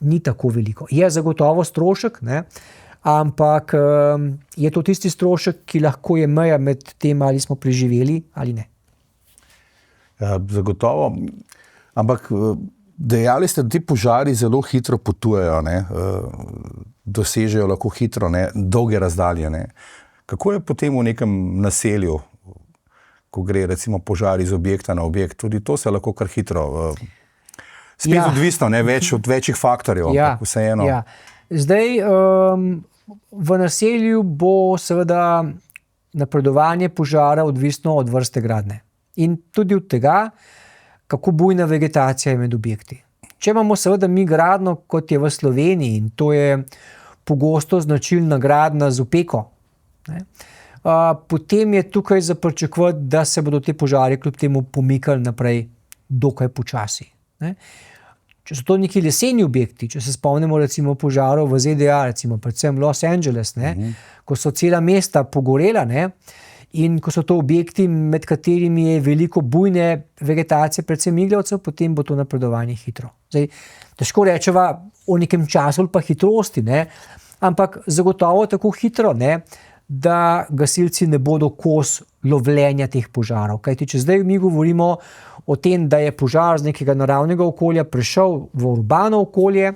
ni tako veliko. Je zagotovo strošek, ne? Ampak je to tisti strošek, ki lahko je meja med tem, ali smo preživeli ali ne. Ja, zagotovo. Ampak dejali ste, da ti požari zelo hitro potujejo, ne? Dosežejo lahko hitro, ne? Dolge razdalje. Ne? Kako je potem v nekem naselju, ko gre recimo požar iz objekta na objekt? Tudi to se lahko kar hitro. Spet odvisno, ne? Od večjih faktorjev, ampak vseeno. Ja. Zdaj, v naselju bo seveda napredovanje požara odvisno od vrste gradnje. In tudi od tega, kako bujna vegetacija je med objekti. Če imamo seveda mi gradnjo, kot je v Sloveniji, in to je pogosto značilna gradnja z opeko, ne, potem je tukaj za pričakovati, da se bodo te požari kljub temu pomikali naprej dokaj počasi. Ne. Če so to neki leseni objekti, če se spomnimo recimo požarov v ZDA, recimo predvsem Los Angeles, ne, ko so cela mesta pogorela, ne, in ko so to objekti, med katerimi je veliko bujne vegetacije, predvsem iglavcev, potem bo to napredovanje hitro. Zdaj, težko rečeva o nekem času ali pa hitrosti, ne, ampak zagotovo tako hitro, ne, da gasilci ne bodo kos lovljenja teh požarov. Kajti, če zdaj mi govorimo o tem, da je požar z nekega naravnega okolja prešel v urbano okolje,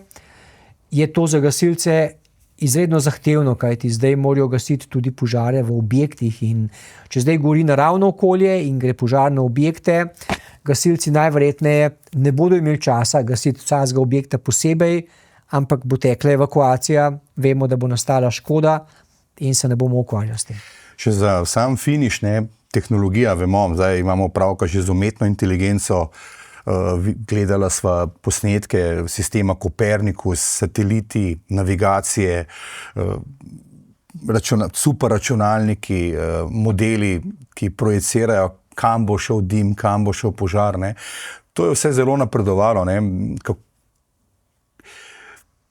je to za gasilce izredno zahtevno, kajti zdaj morajo gasiti tudi požare v objektih in če zdaj gori naravno okolje in gre požar na objekte, gasilci najverjetneje ne bodo imeli časa gasiti vsakega objekta posebej, ampak bo tekla evakuacija, vemo, da bo nastala škoda in se ne bomo ukvarjali s tem. Še za sam finiš, ne, tehnologija, vemo, zdaj imamo pravka že z umetno inteligenco, gledala sva posnetke sistema Copernicus, sateliti, navigacije, super računalniki, modeli, ki projicirajo, kam bo šel dim, kam bo šel požar. Ne. To je vse zelo napredovalo. Ne.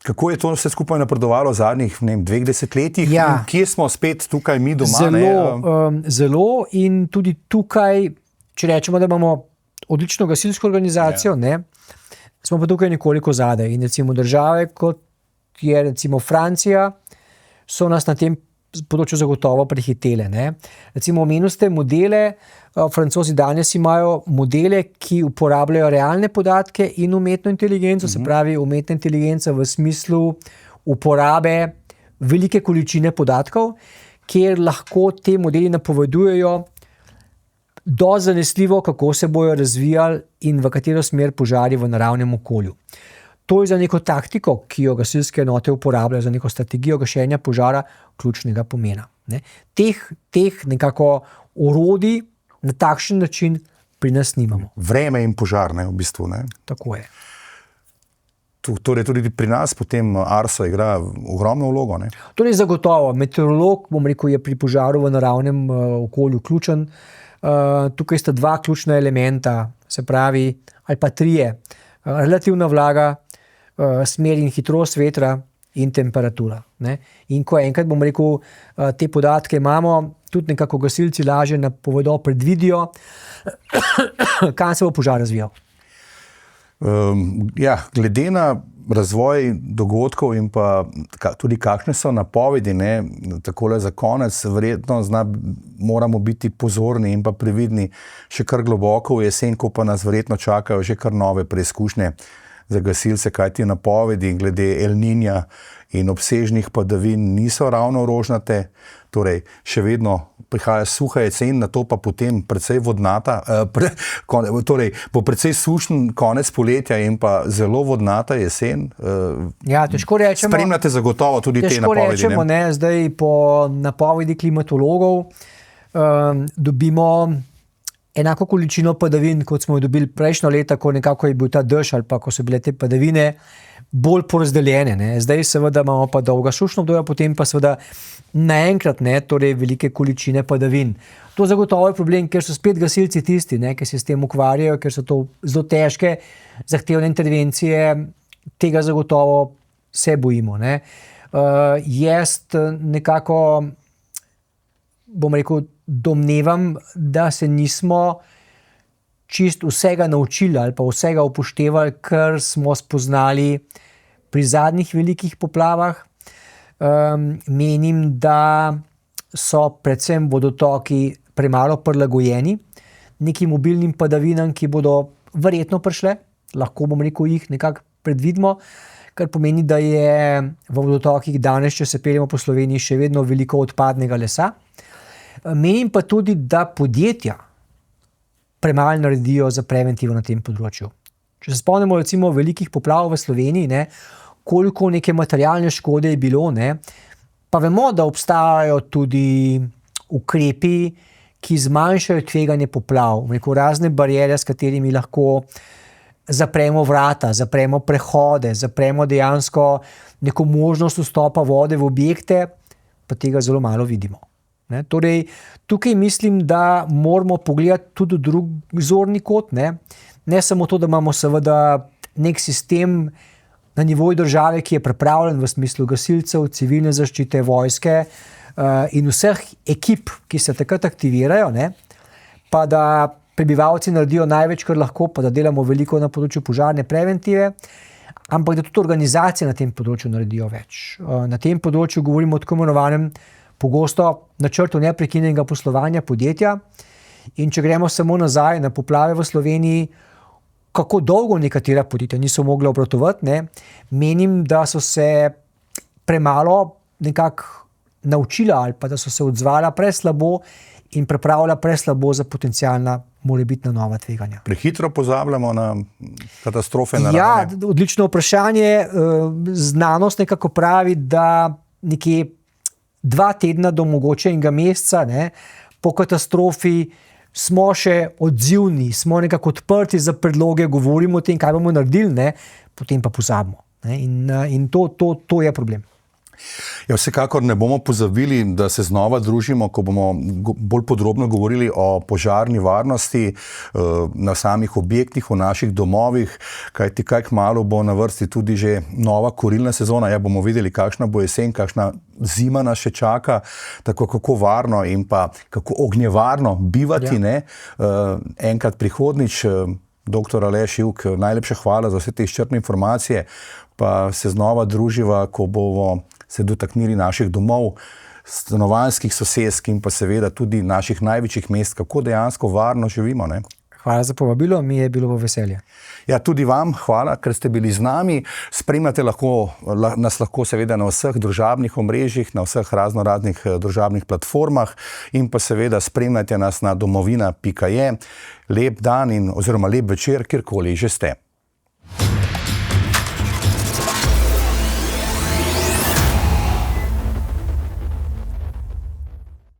Kako je to vse skupaj napredovalo v zadnjih 2 desetletjih? Ja. Kje smo spet tukaj mi doma? Zelo in tudi tukaj, če rečemo, da imamo odlično gasilsko organizacijo, ne, smo pa tukaj nekoliko zadaj. In recimo države, kot je recimo Francija, so nas na tem področju zagotovo prehitele. Ne. Recimo omenili ste modele, Francozi danes imajo modele, ki uporabljajo realne podatke in umetno inteligenco, se pravi umetna inteligenca v smislu uporabe velike količine podatkov, kjer lahko te modeli napovedujejo dosti zanesljivo, kako se bojo razvijali in v katero smer požari v naravnem okolju. To je za neko taktiko, ki jo gasilske enote uporabljajo, za neko strategijo gašenja požara ključnega pomena. Ne. Teh nekako orodij na takšen način pri nas nimamo. Vreme in požar, ne, v bistvu. Ne. Tako je. Torej tudi pri nas potem ARSO igra ogromno vlogo. Ne. Torej zagotovo, meteorolog, bom rekel, je pri požaru v naravnem okolju ključen. Tukaj sta 2 ključna elementa, se pravi, ali pa 3. Relativna vlaga, smer in hitrost vetra in temperatura. Ne. In ko enkrat, bom rekel, te podatke imamo, tudi nekako gasilci lažje napovedo, predvidijo, kam se bo požar razvijal. Ja, glede na razvoj dogodkov in pa tudi kakšne so napovedi, ne, takole za konec, verjetno moramo biti pozorni in pa previdni še kar globoko v jesen, ko pa nas verjetno čakajo že kar nove preizkušnje za gasilce, kajti napovedi glede El Niña in obsežnih padavin niso ravno rožnate, torej še vedno prihaja suha jesen, na to pa potem precej vodnata, torej bo precej sušen konec poletja in pa zelo vodnata jesen. Ja, težko rečemo. Spremljate zagotovo tudi te napovedi. Težko rečemo, ne, zdaj po napovedi klimatologov dobimo enako količino padavin, kot smo jo dobili prejšnjo leto, ko nekako je bil ta dež ali pa ko so bile te padavine bolj porazdeljene. Ne. Zdaj seveda imamo pa dolga sušna obdobja, potem pa seveda naenkrat torej velike količine padavin. To zagotovo je problem, ker so spet gasilci tisti, ne, ki se s tem ukvarjajo, ker so to zelo težke, zahtevne intervencije, tega zagotovo se bojimo. Ne. Jaz nekako, bom rekel, domnevam, da se nismo čist vsega naučili ali pa vsega upoštevali, kar smo spoznali pri zadnjih velikih poplavah. Menim, da so predvsem vodotoki premalo prilagojeni nekim mobilnim padavinam, ki bodo verjetno prišle, lahko bom rekel jih nekako predvidimo, kar pomeni, da je v vodotokih danes, če se peljemo po Sloveniji, še vedno veliko odpadnega lesa. Menim pa tudi, da podjetja premalo naredijo za preventivo na tem področju. Če se spomnimo recimo velikih poplav v Sloveniji, ne, koliko neke materialne škode je bilo, ne, pa vemo, da obstajajo tudi ukrepi, ki zmanjšajo tveganje poplav, razne bariere, s katerimi lahko zapremo vrata, zapremo prehode, zapremo dejansko neko možnost vstopa vode v objekte, pa tega zelo malo vidimo. Ne? Torej, tukaj mislim, da moramo pogledati tudi drug zorni kot, ne samo to, da imamo seveda nek sistem na nivoju države, ki je pripravljen v smislu gasilcev, civilne zaščite, vojske in vseh ekip, ki se takrat aktivirajo, ne? Pa da prebivalci naredijo največ, kar lahko, pa da delamo veliko na področju požarne preventive, ampak da tudi organizacije na tem področju naredijo več. Na tem področju govorimo o tako imenovanem pogosto načrtu neprekinjenega poslovanja podjetja in če gremo samo nazaj na poplave v Sloveniji, kako dolgo nekatera podjetja niso mogla obratovati, ne, menim, da so se premalo nekako naučila ali pa da so se odzvala preslabo in pripravila preslabo za potencialna morebitna nova tveganja. Prehitro pozabljamo na katastrofe narave? Ja, odlično vprašanje. Znanost nekako pravi, da nekje 2 tedna do mogoče enega meseca, ne, po katastrofi smo še odzivni, smo nekako odprti za predloge, govorimo o tem, kaj bomo naredili, ne, potem pa pozabimo. Ne, in to je problem. Ja, vsekakor ne bomo pozabili, da se znova družimo, ko bomo bolj podrobno govorili o požarni varnosti na samih objektih, v naših domovih, kajti kaj kmalu bo na vrsti tudi že nova kurilna sezona. Ja, bomo videli, kakšna bo jesen, kakšna zima nas še čaka, tako kako varno in pa kako ognjevarno bivati. Ja. Enkrat prihodnič, dr. Aleš Ivk, najlepša hvala za vse te izčrpne informacije, pa se znova druživa, ko bomo se dotaknili naših domov, stanovanjskih sosesk in pa seveda tudi naših največjih mest, kako dejansko varno živimo. Ne? Hvala za povabilo, mi je bilo v veselje. Ja, tudi vam hvala, ker ste bili z nami. Spremljate nas lahko seveda na vseh družabnih omrežjih, na vseh raznoraznih družabnih platformah in pa seveda spremljate nas na domovina.je. Lep dan oziroma lep večer, kjerkoli že ste.